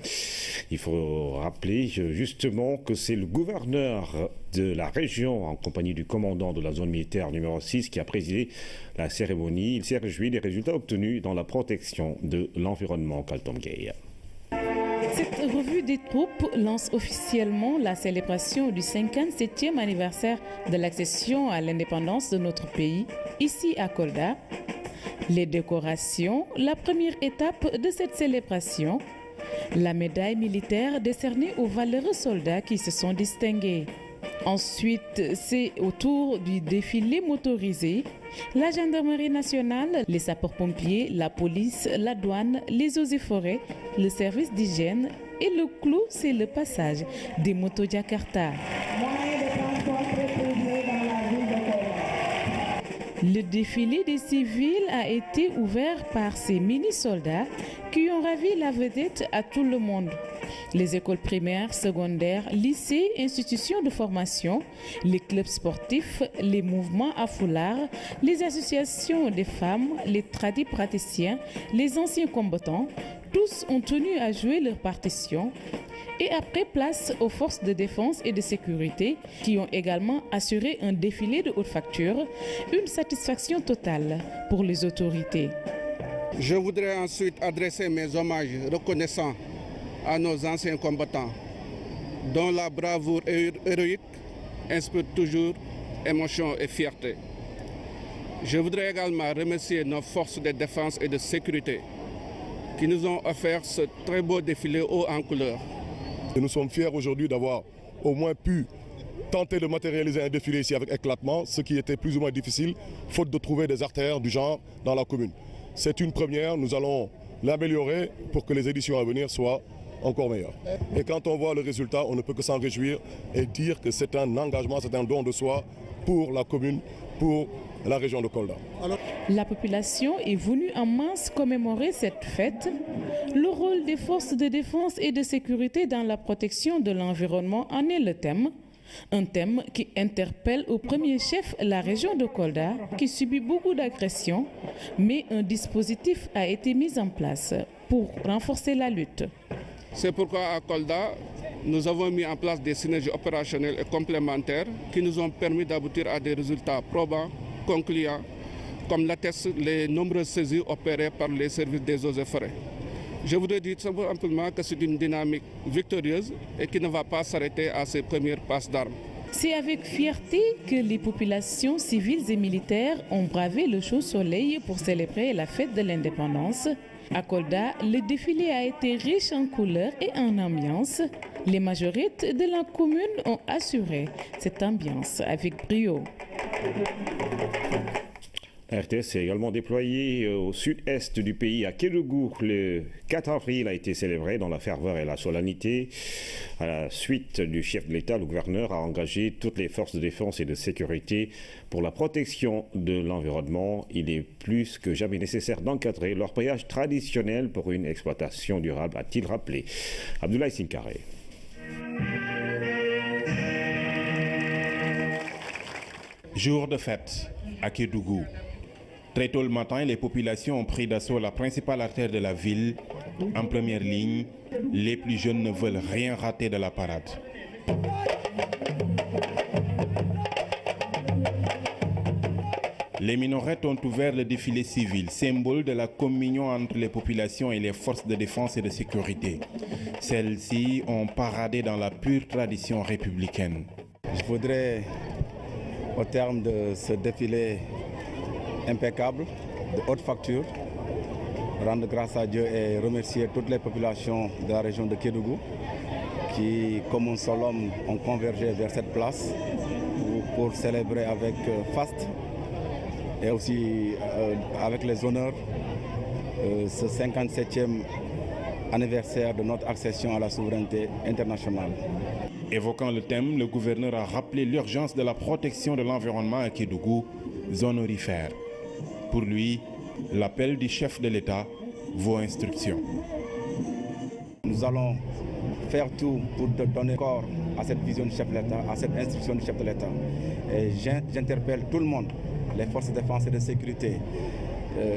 Il faut rappeler justement que c'est le gouverneur de la région, en compagnie du commandant de la zone militaire numéro 6, qui a présidé la cérémonie. Il s'est réjoui des résultats obtenus dans la protection de l'environnement. Kaltom Gueye. Cette revue des troupes lance officiellement la célébration du 57e anniversaire de l'accession à l'indépendance de notre pays, ici à Kolda. Les décorations, la première étape de cette célébration, la médaille militaire décernée aux valeureux soldats qui se sont distingués. Ensuite, c'est au tour du défilé motorisé. La gendarmerie nationale, les sapeurs-pompiers, la police, la douane, les eaux et forêts, le service d'hygiène et le clou, c'est le passage des motos Jakarta. Le défilé des civils a été ouvert par ces mini-soldats qui ont ravi la vedette à tout le monde. Les écoles primaires, secondaires, lycées, institutions de formation, les clubs sportifs, les mouvements à foulard, les associations des femmes, les tradipraticiens, les anciens combattants, tous ont tenu à jouer leur partition. Et après, place aux forces de défense et de sécurité qui ont également assuré un défilé de haute facture, une satisfaction totale pour les autorités. Je voudrais ensuite adresser mes hommages reconnaissants à nos anciens combattants, dont la bravoure héroïque inspire toujours émotion et fierté. Je voudrais également remercier nos forces de défense et de sécurité qui nous ont offert ce très beau défilé haut en couleur. Et nous sommes fiers aujourd'hui d'avoir au moins pu tenter de matérialiser un défilé ici avec éclatement, ce qui était plus ou moins difficile, faute de trouver des artères du genre dans la commune. C'est une première, nous allons l'améliorer pour que les éditions à venir soient encore meilleures. Et quand on voit le résultat, on ne peut que s'en réjouir et dire que c'est un engagement, c'est un don de soi pour la commune, pour la région de Kolda. La population est venue en masse commémorer cette fête. Le rôle des forces de défense et de sécurité dans la protection de l'environnement en est le thème. Un thème qui interpelle au premier chef la région de Kolda, qui subit beaucoup d'agressions, mais un dispositif a été mis en place pour renforcer la lutte. C'est pourquoi à Kolda, nous avons mis en place des synergies opérationnelles et complémentaires qui nous ont permis d'aboutir à des résultats probants, concluants, comme l'attestent les nombreuses saisies opérées par les services des eaux et forêts. Je voudrais dire simplement que c'est une dynamique victorieuse et qui ne va pas s'arrêter à ses premières passes d'armes. C'est avec fierté que les populations civiles et militaires ont bravé le chaud soleil pour célébrer la fête de l'indépendance. À Kolda, le défilé a été riche en couleurs et en ambiance. Les majorités de la commune ont assuré cette ambiance avec brio. La RTS est également déployée au sud-est du pays, à Kédougou. Le 4 avril a été célébré dans la ferveur et la solennité. À la suite du chef de l'État, le gouverneur a engagé toutes les forces de défense et de sécurité pour la protection de l'environnement. Il est plus que jamais nécessaire d'encadrer l'orpaillage traditionnel pour une exploitation durable, a-t-il rappelé. Abdoulaye Sinkaré. Jour de fête à Kédougou. Très tôt le matin, les populations ont pris d'assaut la principale artère de la ville. En première ligne, les plus jeunes ne veulent rien rater de la parade. Les minerettes ont ouvert le défilé civil, symbole de la communion entre les populations et les forces de défense et de sécurité. Celles-ci ont paradé dans la pure tradition républicaine. Je voudrais, au terme de ce défilé impeccable, de haute facture, rendre grâce à Dieu et remercier toutes les populations de la région de Kédougou qui, comme un seul homme, ont convergé vers cette place pour célébrer avec faste et aussi avec les honneurs ce 57e anniversaire de notre accession à la souveraineté internationale. Évoquant le thème, le gouverneur a rappelé l'urgence de la protection de l'environnement à Kédougou, zone aurifère. Pour lui, l'appel du chef de l'État vaut instruction. Nous allons faire tout pour donner corps à cette vision du chef de l'État, à cette instruction du chef de l'État. Et j'interpelle tout le monde, les forces de défense et de sécurité,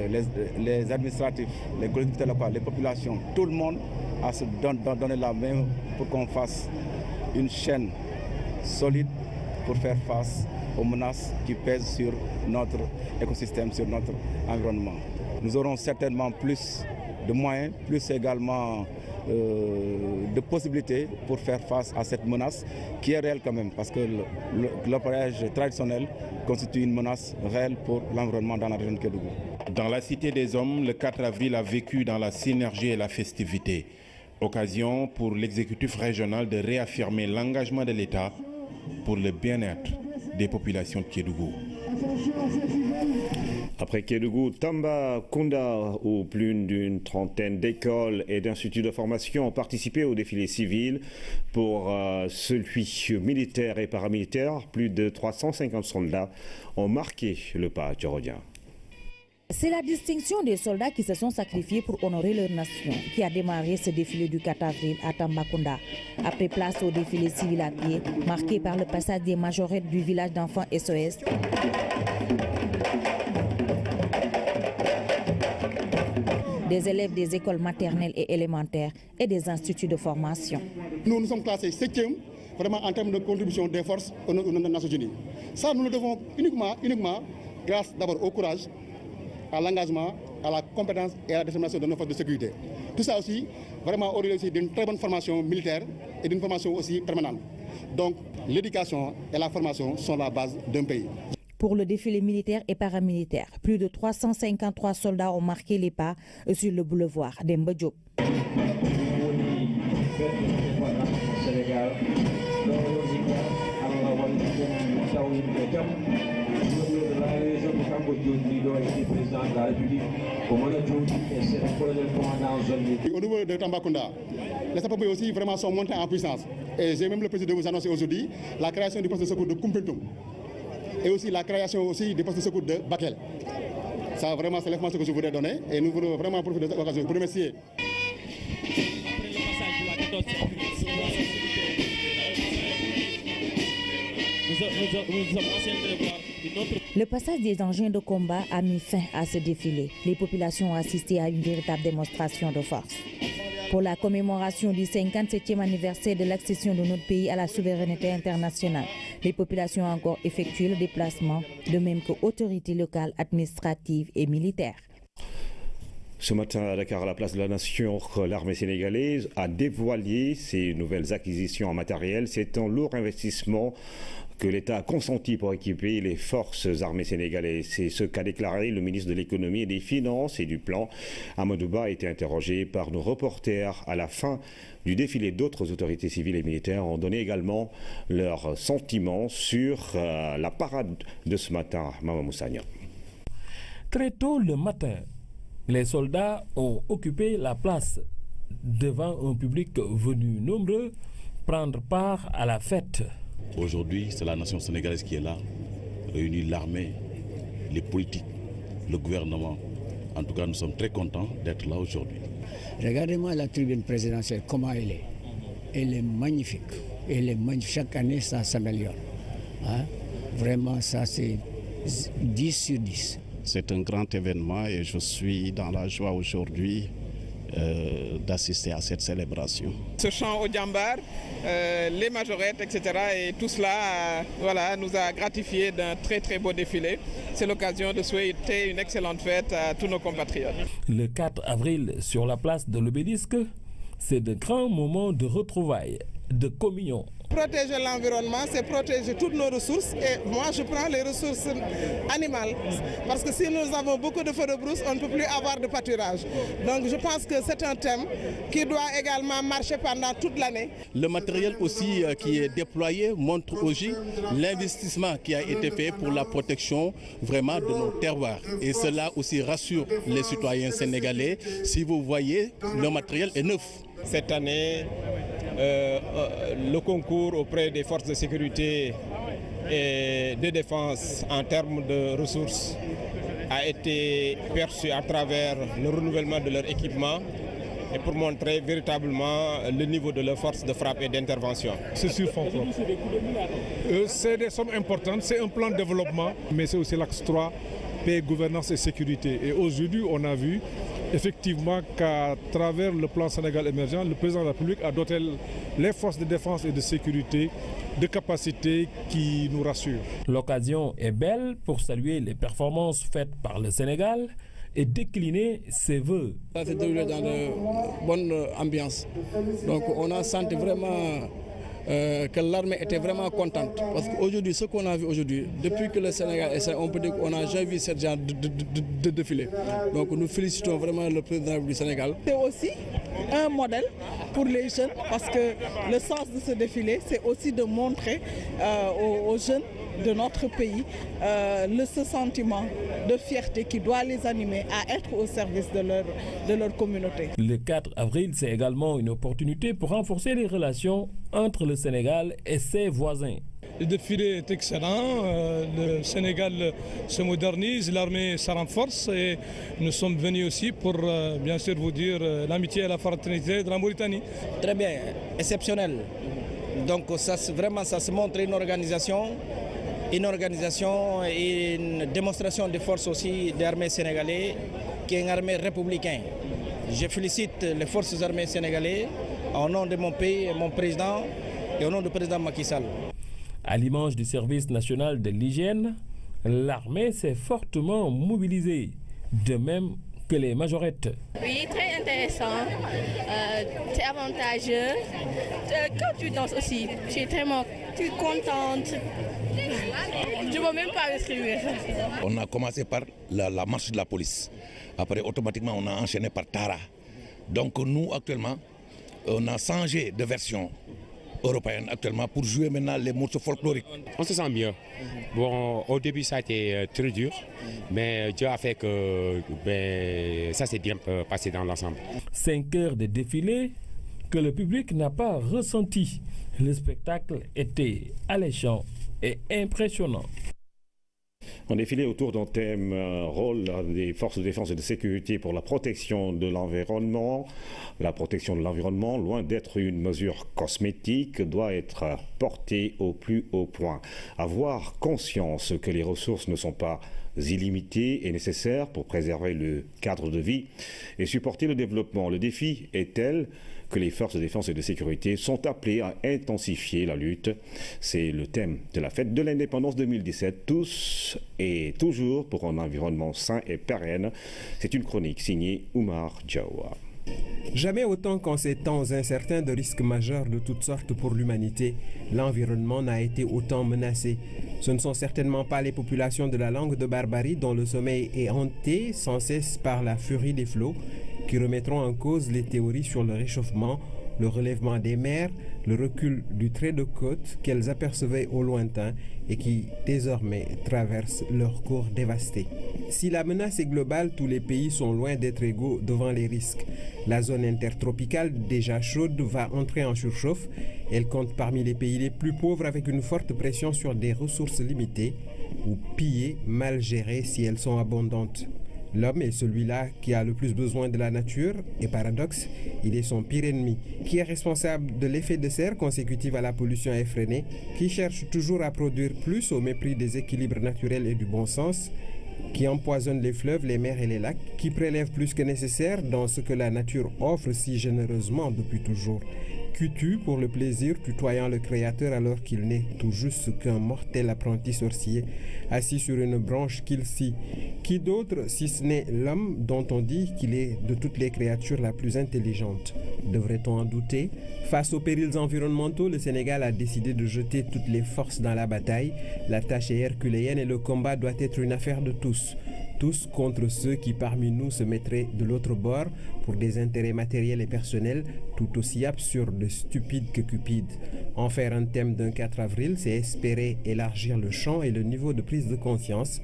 les administratifs, les collectivités locales, les populations, tout le monde à se donner la main pour qu'on fasse une chaîne solide pour faire face aux menaces qui pèsent sur notre écosystème, sur notre environnement. Nous aurons certainement plus de moyens, plus également de possibilités pour faire face à cette menace qui est réelle quand même, parce que l'appareillage traditionnel constitue une menace réelle pour l'environnement dans la région de Kédougou. Dans la Cité des Hommes, le 4 avril a vécu dans la synergie et la festivité. Occasion pour l'exécutif régional de réaffirmer l'engagement de l'État pour le bien-être des populations de Kédougou. Après Kédougou, Tambacounda, où plus d'une trentaine d'écoles et d'instituts de formation ont participé au défilé civil. Pour celui militaire et paramilitaire, plus de 350 soldats ont marqué le pas tchorodien. C'est la distinction des soldats qui se sont sacrifiés pour honorer leur nation qui a démarré ce défilé du 4 avril à Tambacounda. Après place au défilé civil à pied, marqué par le passage des majorettes du village d'enfants SOS. Des élèves des écoles maternelles et élémentaires et des instituts de formation. Nous sommes classés 7e vraiment en termes de contribution des forces aux Nations Unies. Ça, nous le devons uniquement grâce d'abord au courage, à l'engagement, à la compétence et à la détermination de nos forces de sécurité. Tout ça aussi, vraiment au lieu aussi d'une très bonne formation militaire et d'une formation aussi permanente. Donc l'éducation et la formation sont la base d'un pays. Pour le défilé militaire et paramilitaire, plus de 353 soldats ont marqué les pas sur le boulevard d'Emba Diop. Au niveau de Tambacounda, les sapeurs aussi vraiment sont montés en puissance. Et j'ai même le plaisir de vous annoncer aujourd'hui la création du poste de secours de Koumpentoum. Et aussi la création aussi du poste de secours de Bakel. Ça vraiment c'est l'information que je voudrais donner et nous voulons vraiment profiter de cette occasion pour remercier. Le passage des engins de combat a mis fin à ce défilé. Les populations ont assisté à une véritable démonstration de force. Pour la commémoration du 57e anniversaire de l'accession de notre pays à la souveraineté internationale, les populations ont encore effectué le déplacement, de même que autorités locales, administratives et militaires. Ce matin à Dakar, à la place de la Nation, l'armée sénégalaise a dévoilé ses nouvelles acquisitions en matériel. C'est un lourd investissement que l'État a consenti pour équiper les forces armées sénégalaises. C'est ce qu'a déclaré le ministre de l'économie et des finances et du plan. Amadou Ba a été interrogé par nos reporters à la fin du défilé. D'autres autorités civiles et militaires ont donné également leurs sentiments sur la parade de ce matin. Mama Moussagna. Très tôt le matin, les soldats ont occupé la place devant un public venu nombreux prendre part à la fête. Aujourd'hui, c'est la nation sénégalaise qui est là, réunit l'armée, les politiques, le gouvernement. En tout cas, nous sommes très contents d'être là aujourd'hui. Regardez-moi la tribune présidentielle, comment elle est. Elle est magnifique. Elle est magnifique. Chaque année, ça s'améliore. Hein? Vraiment, ça, c'est 10 sur 10. C'est un grand événement et je suis dans la joie aujourd'hui d'assister à cette célébration. Ce chant au djambar, les majorettes, etc. Et tout cela voilà, nous a gratifié d'un très très beau défilé. C'est l'occasion de souhaiter une excellente fête à tous nos compatriotes. Le 4 avril, sur la place de l'Obélisque, c'est de grands moments de retrouvailles, de communion. Protéger l'environnement, c'est protéger toutes nos ressources. Et moi, je prends les ressources animales. Parce que si nous avons beaucoup de feux de brousse, on ne peut plus avoir de pâturage. Donc je pense que c'est un thème qui doit également marcher pendant toute l'année. Le matériel aussi qui est déployé montre aussi l'investissement qui a été fait pour la protection vraiment de nos terroirs. Et cela aussi rassure les citoyens sénégalais. Si vous voyez, le matériel est neuf. Cette année, le concours auprès des forces de sécurité et de défense en termes de ressources a été perçu à travers le renouvellement de leur équipement et pour montrer véritablement le niveau de leur force de frappe et d'intervention. C'est sur fond propre. C'est des sommes importantes, c'est un plan de développement, mais c'est aussi l'axe 3, paix, gouvernance et sécurité. Et aujourd'hui, on a vu effectivement qu'à travers le plan Sénégal émergent, le président de la République a doté les forces de défense et de sécurité de capacités qui nous rassurent. L'occasion est belle pour saluer les performances faites par le Sénégal et décliner ses vœux. Ça s'est déroulé dans de bonnes ambiances. Donc on a senti vraiment que l'armée était vraiment contente. Parce qu'aujourd'hui, ce qu'on a vu aujourd'hui, depuis que le Sénégal essaie, on peut dire qu'on n'a jamais vu ce genre de défilé. Donc nous félicitons vraiment le président du Sénégal. C'est aussi un modèle pour les jeunes parce que le sens de ce défilé, c'est aussi de montrer aux jeunes de notre pays ce sentiment de fierté qui doit les animer à être au service de leur communauté. Le 4 avril, c'est également une opportunité pour renforcer les relations entre le Sénégal et ses voisins. Le défilé est excellent, le Sénégal se modernise, l'armée se renforce et nous sommes venus aussi pour bien sûr vous dire l'amitié et la fraternité de la Mauritanie. Très bien, exceptionnel. Donc ça se montre une organisation et une démonstration de force aussi de l'armée sénégalaise qui est une armée républicaine. Je félicite les forces armées sénégalaises au nom de mon pays et mon président et au nom du président Macky Sall. À l'image du service national de l'hygiène, l'armée s'est fortement mobilisée, de même que les majorettes. Oui, très intéressant, c'est avantageux. Quand tu danses aussi, je suis contente. Je ne veux même pas m'exprimer. On a commencé par la marche de la police. Après, automatiquement, on a enchaîné par Tara. Donc nous, actuellement, on a changé de version européenne actuellement pour jouer maintenant les morceaux folkloriques. On se sent mieux. Bon, au début ça a été très dur, mais Dieu a fait que ça s'est bien passé dans l'ensemble. 5 heures de défilé que le public n'a pas ressenti. Le spectacle était alléchant et impressionnant. On défilait autour d'un thème rôle des forces de défense et de sécurité pour la protection de l'environnement. La protection de l'environnement, loin d'être une mesure cosmétique, doit être portée au plus haut point. Avoir conscience que les ressources ne sont pas illimitées et nécessaires pour préserver le cadre de vie et supporter le développement. Le défi est tel que les forces de défense et de sécurité sont appelées à intensifier la lutte. C'est le thème de la fête de l'indépendance 2017, tous et toujours pour un environnement sain et pérenne. C'est une chronique signée Oumar Djaoua. Jamais autant qu'en ces temps incertains de risques majeurs de toutes sortes pour l'humanité, l'environnement n'a été autant menacé. Ce ne sont certainement pas les populations de la langue de Barbarie dont le sommeil est hanté sans cesse par la furie des flots qui remettront en cause les théories sur le réchauffement, le relèvement des mers, le recul du trait de côte qu'elles apercevaient au lointain et qui désormais traversent leur cours dévasté. Si la menace est globale, tous les pays sont loin d'être égaux devant les risques. La zone intertropicale, déjà chaude, va entrer en surchauffe. Elle compte parmi les pays les plus pauvres avec une forte pression sur des ressources limitées ou pillées, mal gérées si elles sont abondantes. L'homme est celui-là qui a le plus besoin de la nature et paradoxe, il est son pire ennemi, qui est responsable de l'effet de serre consécutif à la pollution effrénée, qui cherche toujours à produire plus au mépris des équilibres naturels et du bon sens, qui empoisonne les fleuves, les mers et les lacs, qui prélève plus que nécessaire dans ce que la nature offre si généreusement depuis toujours, qui tue pour le plaisir, tutoyant le Créateur alors qu'il n'est tout juste qu'un mortel apprenti sorcier, assis sur une branche qu'il scie. Qui d'autre, si ce n'est l'homme dont on dit qu'il est de toutes les créatures la plus intelligente? Devrait-on en douter? Face aux périls environnementaux, le Sénégal a décidé de jeter toutes les forces dans la bataille. La tâche est herculéenne et le combat doit être une affaire de tous. Tous contre ceux qui parmi nous se mettraient de l'autre bord pour des intérêts matériels et personnels tout aussi absurdes, stupides que cupides. En faire un thème d'un 4 avril, c'est espérer élargir le champ et le niveau de prise de conscience.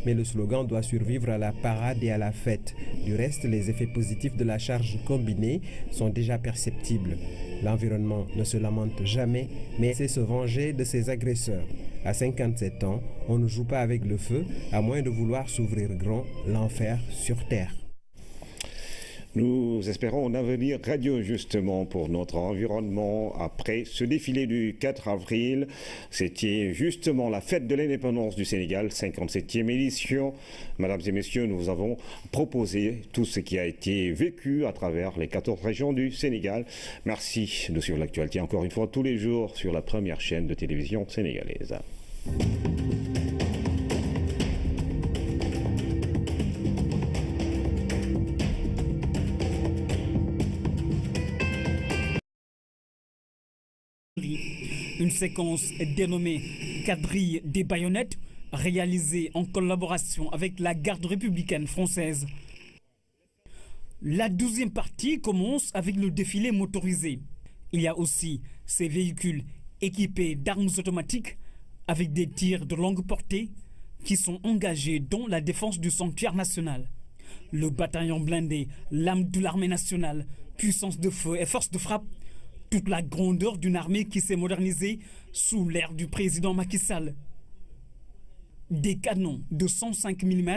Mais le slogan doit survivre à la parade et à la fête. Du reste, les effets positifs de la charge combinée sont déjà perceptibles. L'environnement ne se lamente jamais, mais sait se venger de ses agresseurs. À 57 ans, on ne joue pas avec le feu, à moins de vouloir s'ouvrir grand l'enfer sur terre. Nous espérons un avenir radieux justement pour notre environnement après ce défilé du 4 avril. C'était justement la fête de l'indépendance du Sénégal, 57e édition. Mesdames et messieurs, nous vous avons proposé tout ce qui a été vécu à travers les 14 régions du Sénégal. Merci de suivre l'actualité encore une fois tous les jours sur la première chaîne de télévision sénégalaise. séquence dénommée Quadrille des baïonnettes, réalisée en collaboration avec la garde républicaine française. La 12e partie commence avec le défilé motorisé. Il y a aussi ces véhicules équipés d'armes automatiques avec des tirs de longue portée qui sont engagés dans la défense du sanctuaire national. Le bataillon blindé, l'âme de l'armée nationale, puissance de feu et force de frappe, toute la grandeur d'une armée qui s'est modernisée sous l'ère du président Macky Sall. Des canons de 105 mm,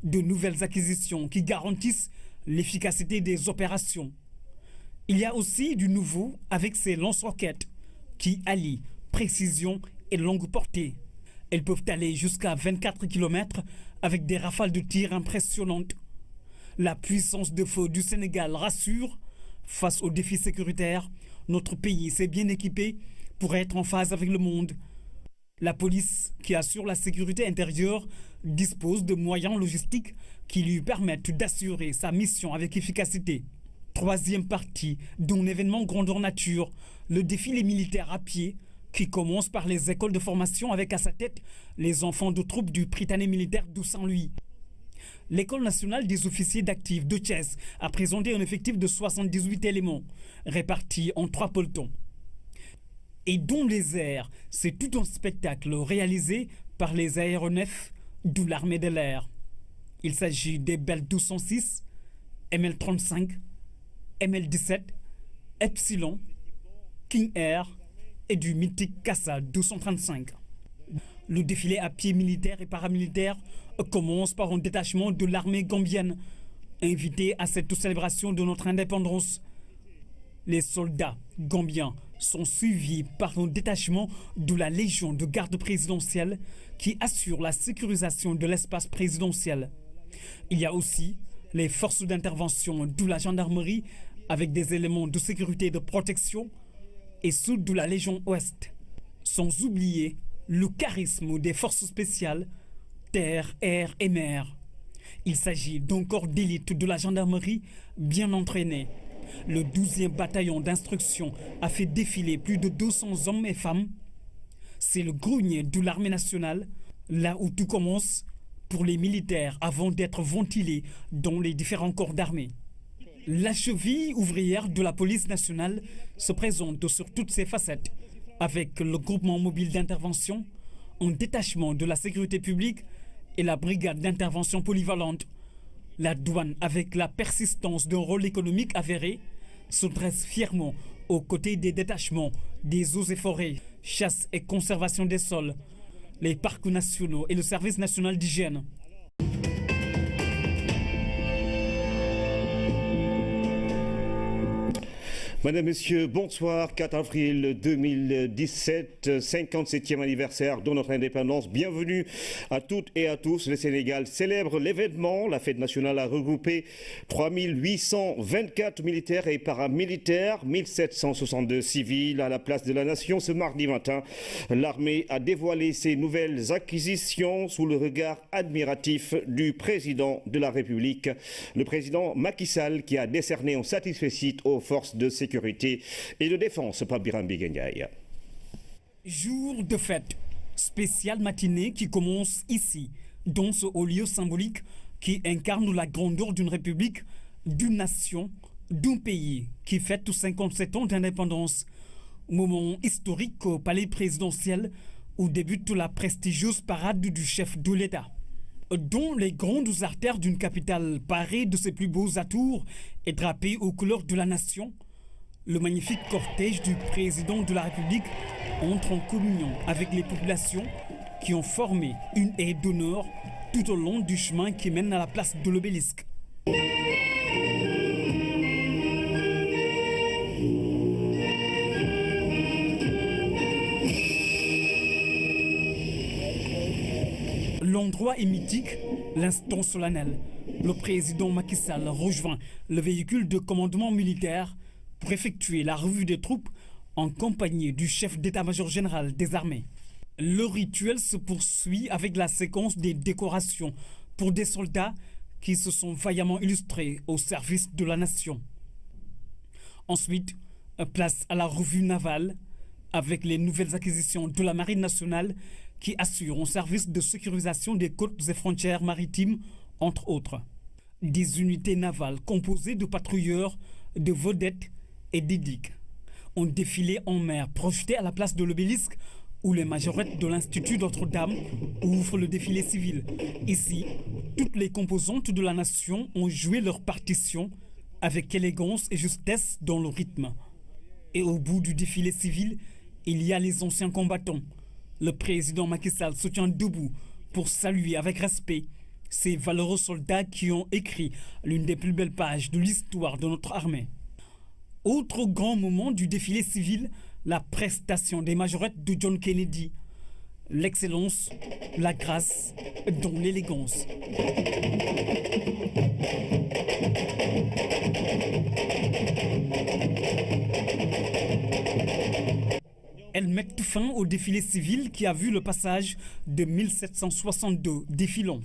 de nouvelles acquisitions qui garantissent l'efficacité des opérations. Il y a aussi du nouveau avec ces lance-roquettes qui allient précision et longue portée. Elles peuvent aller jusqu'à 24 km avec des rafales de tir impressionnantes. La puissance de feu du Sénégal rassure. Face aux défis sécuritaires, notre pays s'est bien équipé pour être en phase avec le monde. La police, qui assure la sécurité intérieure, dispose de moyens logistiques qui lui permettent d'assurer sa mission avec efficacité. 3e partie d'un événement grandeur nature, le défilé militaire à pied, qui commence par les écoles de formation avec à sa tête les enfants de troupes du Prytanée militaire de Saint-Louis. L'École nationale des officiers d'actifs de Thiès a présenté un effectif de 78 éléments, répartis en 3 pelotons. Et dans les airs, c'est tout un spectacle réalisé par les aéronefs de l'armée de l'air. Il s'agit des Bell 206, ML35, ML17, Epsilon, King Air et du mythique Casa 235. Le défilé à pied militaire et paramilitaire commence par un détachement de l'armée gambienne, invité à cette célébration de notre indépendance. Les soldats gambiens sont suivis par un détachement de la Légion de garde présidentielle qui assure la sécurisation de l'espace présidentiel. Il y a aussi les forces d'intervention de la gendarmerie avec des éléments de sécurité et de protection et ceux de la Légion Ouest. Sans oublier le charisme des forces spéciales, terre, air et mer. Il s'agit d'un corps d'élite de la gendarmerie bien entraîné. Le 12e bataillon d'instruction a fait défiler plus de 200 hommes et femmes. C'est le grenier de l'armée nationale, là où tout commence pour les militaires avant d'être ventilés dans les différents corps d'armée. La cheville ouvrière de la police nationale se présente sur toutes ses facettes, avec le groupement mobile d'intervention, un détachement de la sécurité publique et la brigade d'intervention polyvalente. La douane, avec la persistance d'un rôle économique avéré, se dresse fièrement aux côtés des détachements, des eaux et forêts, chasse et conservation des sols, les parcs nationaux et le service national d'hygiène. Madame, Messieurs, bonsoir. 4 avril 2017, 57e anniversaire de notre indépendance. Bienvenue à toutes et à tous. Le Sénégal célèbre l'événement. La fête nationale a regroupé 3824 militaires et paramilitaires, 1762 civils à la place de la Nation. Ce mardi matin, l'armée a dévoilé ses nouvelles acquisitions sous le regard admiratif du président de la République, le président Macky Sall, qui a décerné un satisfecit aux forces de sécurité et de défense. Jour de fête, spéciale matinée qui commence ici, dans ce haut lieu symbolique qui incarne la grandeur d'une république, d'une nation, d'un pays qui fête 57 ans d'indépendance. Moment historique au palais présidentiel où débute la prestigieuse parade du chef de l'État. Dont les grandes artères d'une capitale parée de ses plus beaux atours et drapée aux couleurs de la nation, le magnifique cortège du président de la République entre en communion avec les populations qui ont formé une haie d'honneur tout au long du chemin qui mène à la place de l'obélisque. L'endroit est mythique, l'instant solennel. Le président Macky Sall rejoint le véhicule de commandement militaire pour effectuer la revue des troupes en compagnie du chef d'état-major général des armées. Le rituel se poursuit avec la séquence des décorations pour des soldats qui se sont vaillamment illustrés au service de la nation. Ensuite, place à la revue navale, avec les nouvelles acquisitions de la Marine nationale qui assure un service de sécurisation des côtes et frontières maritimes, entre autres. Des unités navales composées de patrouilleurs, de vedettes et d'édiques. Un défilé en mer projeté à la place de l'obélisque où les majorettes de l'Institut Notre-Dame ouvrent le défilé civil. Ici, toutes les composantes de la nation ont joué leur partition avec élégance et justesse dans le rythme. Et au bout du défilé civil, il y a les anciens combattants. Le président Macky Sall se tient debout pour saluer avec respect ces valeureux soldats qui ont écrit l'une des plus belles pages de l'histoire de notre armée. Autre grand moment du défilé civil, la prestation des majorettes de John Kennedy. L'excellence, la grâce, dont l'élégance. Elles mettent fin au défilé civil qui a vu le passage de 1762 défilants.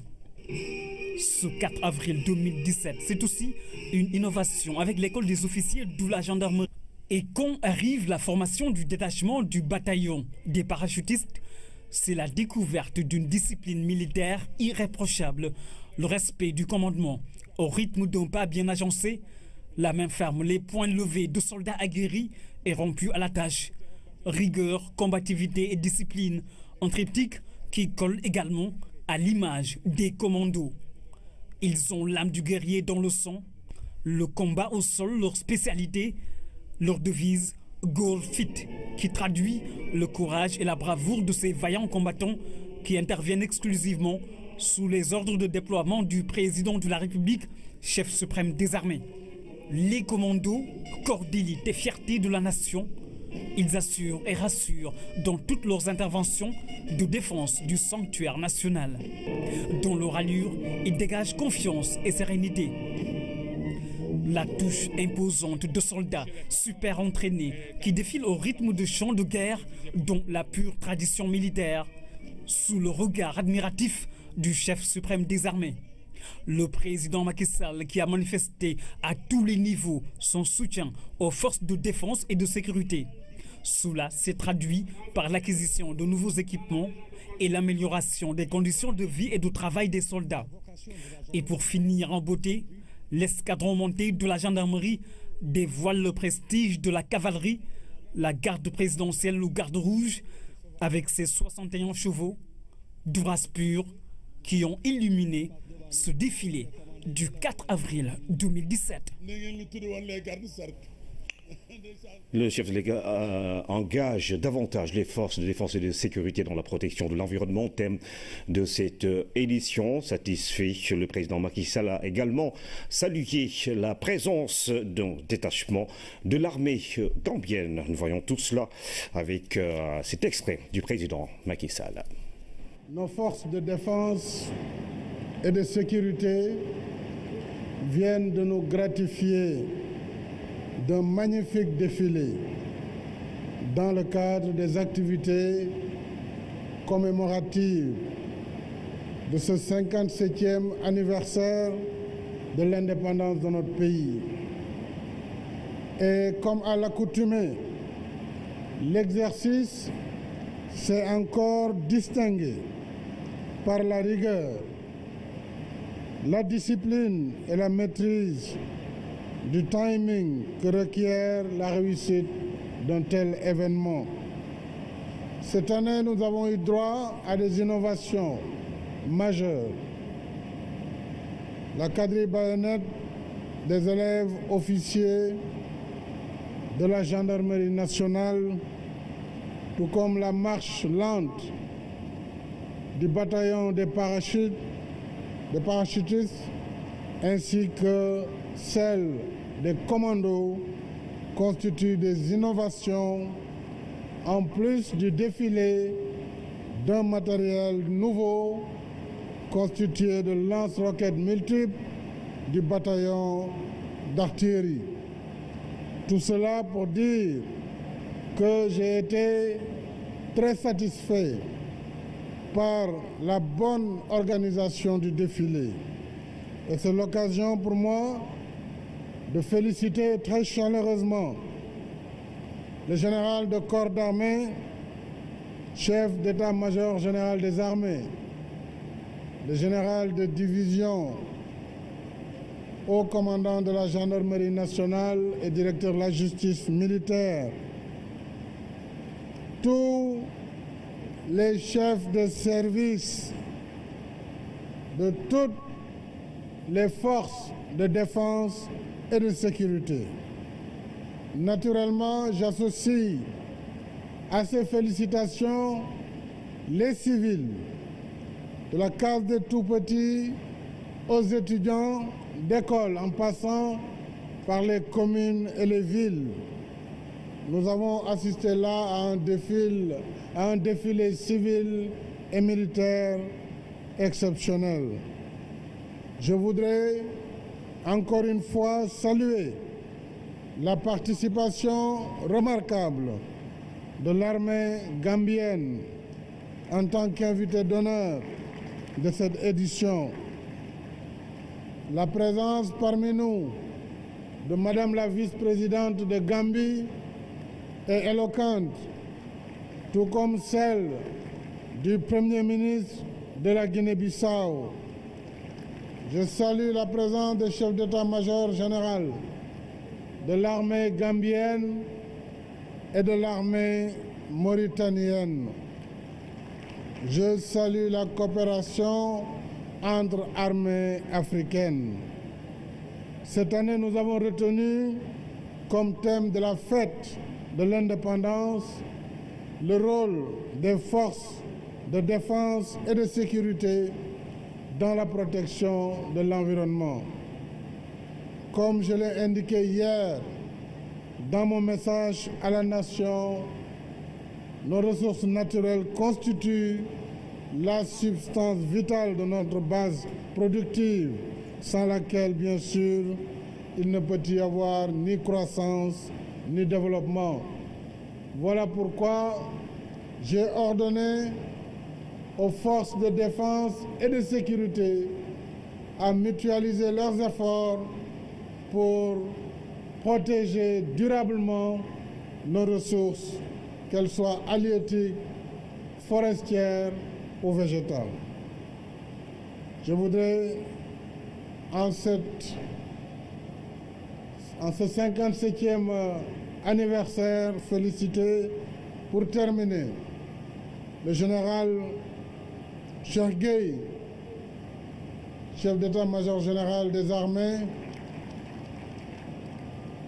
Ce 4 avril 2017, c'est aussi une innovation avec l'école des officiers de la gendarmerie. Et quand arrive la formation du détachement du bataillon des parachutistes, c'est la découverte d'une discipline militaire irréprochable, le respect du commandement, au rythme d'un pas bien agencé, la main ferme, les poings levés de soldats aguerris et rompus à la tâche. Rigueur, combativité et discipline, un triptyque qui colle également à l'image des commandos. Ils ont l'âme du guerrier dans le sang, le combat au sol, leur spécialité, leur devise Goal Fit, qui traduit le courage et la bravoure de ces vaillants combattants qui interviennent exclusivement sous les ordres de déploiement du président de la République, chef suprême des armées. Les commandos, corps d'élite et fierté de la nation, ils assurent et rassurent dans toutes leurs interventions de défense du sanctuaire national. Dans leur allure, ils dégagent confiance et sérénité. La touche imposante de soldats super entraînés qui défilent au rythme de chants de guerre dont la pure tradition militaire, sous le regard admiratif du chef suprême des armées. Le président Macky Sall qui a manifesté à tous les niveaux son soutien aux forces de défense et de sécurité. Cela s'est traduit par l'acquisition de nouveaux équipements et l'amélioration des conditions de vie et de travail des soldats. Et pour finir en beauté, l'escadron monté de la gendarmerie dévoile le prestige de la cavalerie, la garde présidentielle ou garde rouge, avec ses 61 chevaux, de race pure, qui ont illuminé ce défilé du 4 avril 2017. Le chef de l'État engage davantage les forces de défense et de sécurité dans la protection de l'environnement, thème de cette édition. Satisfait, le président Macky Sall a également salué la présence d'un détachement de l'armée gambienne. Nous voyons tout cela avec cet extrait du président Macky Sall. Nos forces de défense et de sécurité viennent de nous gratifier d'un magnifique défilé dans le cadre des activités commémoratives de ce 57e anniversaire de l'indépendance de notre pays. Et comme à l'accoutumée, l'exercice s'est encore distingué par la rigueur, la discipline et la maîtrise du timing que requiert la réussite d'un tel événement. Cette année, nous avons eu droit à des innovations majeures. La quadrille baïonnette des élèves officiers de la gendarmerie nationale, tout comme la marche lente du bataillon des parachutistes, ainsi que celle des commandos, constituent des innovations en plus du défilé d'un matériel nouveau constitué de lance-roquettes multiples du bataillon d'artillerie. Tout cela pour dire que j'ai été très satisfait par la bonne organisation du défilé. Et c'est l'occasion pour moi de féliciter très chaleureusement le général de corps d'armée, chef d'état-major général des armées, le général de division, haut commandant de la gendarmerie nationale et directeur de la justice militaire, tous les chefs de service de toutes les forces de défense et de sécurité. Naturellement, j'associe à ces félicitations les civils, de la case des tout-petits aux étudiants d'école en passant par les communes et les villes. Nous avons assisté là à un défilé civil et militaire exceptionnel. Je voudrais encore une fois saluer la participation remarquable de l'armée gambienne en tant qu'invité d'honneur de cette édition. La présence parmi nous de Madame la vice-présidente de Gambie est éloquente, tout comme celle du Premier ministre de la Guinée-Bissau. Je salue la présence des chefs d'état-major général de l'armée gambienne et de l'armée mauritanienne. Je salue la coopération entre armées africaines. Cette année, nous avons retenu comme thème de la fête de l'indépendance le rôle des forces de défense et de sécurité dans la protection de l'environnement. Comme je l'ai indiqué hier dans mon message à la nation, nos ressources naturelles constituent la substance vitale de notre base productive, sans laquelle, bien sûr, il ne peut y avoir ni croissance ni développement. Voilà pourquoi j'ai ordonné aux forces de défense et de sécurité à mutualiser leurs efforts pour protéger durablement nos ressources, qu'elles soient halieutiques, forestières ou végétales. Je voudrais, en ce 57e anniversaire, féliciter, pour terminer, le général Cheikh Gueye, chef d'état-major général des armées,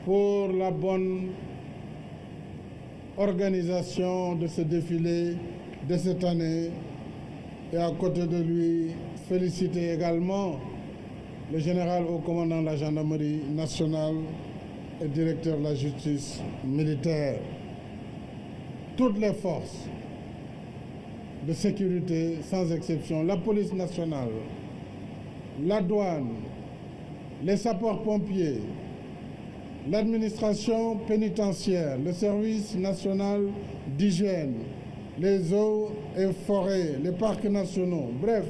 pour la bonne organisation de ce défilé de cette année. Et à côté de lui, féliciter également le général haut commandant de la gendarmerie nationale et directeur de la justice militaire. Toutes les forces de sécurité, sans exception, la police nationale, la douane, les sapeurs-pompiers, l'administration pénitentiaire, le service national d'hygiène, les eaux et forêts, les parcs nationaux, bref,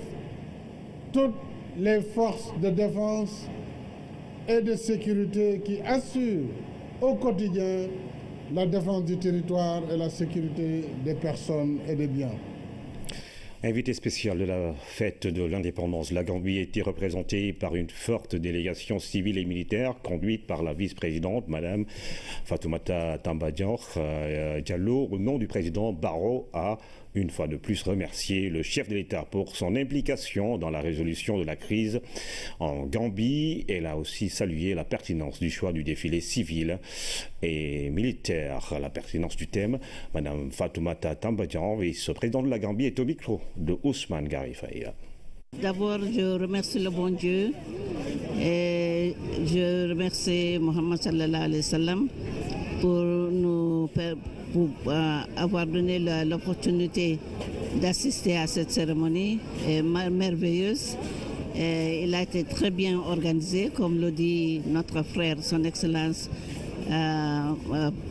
toutes les forces de défense et de sécurité qui assurent au quotidien la défense du territoire et la sécurité des personnes et des biens. Invité spécial de la fête de l'indépendance, la Gambie a été représentée par une forte délégation civile et militaire conduite par la vice-présidente, Madame Fatoumata Tambadjan Diallo. Au nom du président Barrow, a une fois de plus remercié le chef de l'État pour son implication dans la résolution de la crise en Gambie. Elle a aussi salué la pertinence du choix du défilé civil et militaire, la pertinence du thème. Madame Fatoumata Tambadjan, vice-présidente de la Gambie, est au micro de Ousmane Garifaye. D'abord, je remercie le bon Dieu et je remercie Mohammed sallallahu alayhi wa sallam pour avoir donné l'opportunité d'assister à cette cérémonie merveilleuse. Il a été très bien organisé, comme le dit notre frère, son Excellence,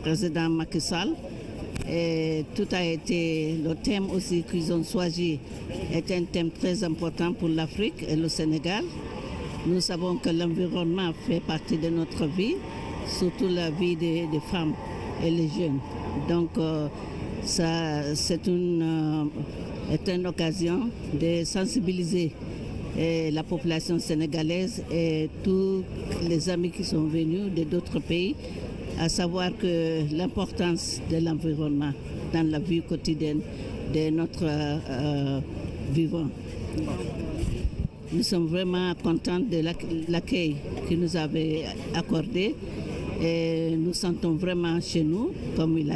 président Macky Sall. Et tout a été, le thème aussi qu'ils ont choisi est un thème très important pour l'Afrique et le Sénégal. Nous savons que l'environnement fait partie de notre vie, surtout la vie des femmes et les jeunes. Donc c'est une occasion de sensibiliser la population sénégalaise et tous les amis qui sont venus d'autres pays, à savoir que l'importance de l'environnement dans la vie quotidienne de notre vivant. Nous sommes vraiment contents de l'accueil que nous avez accordé et nous sentons vraiment chez nous, comme il a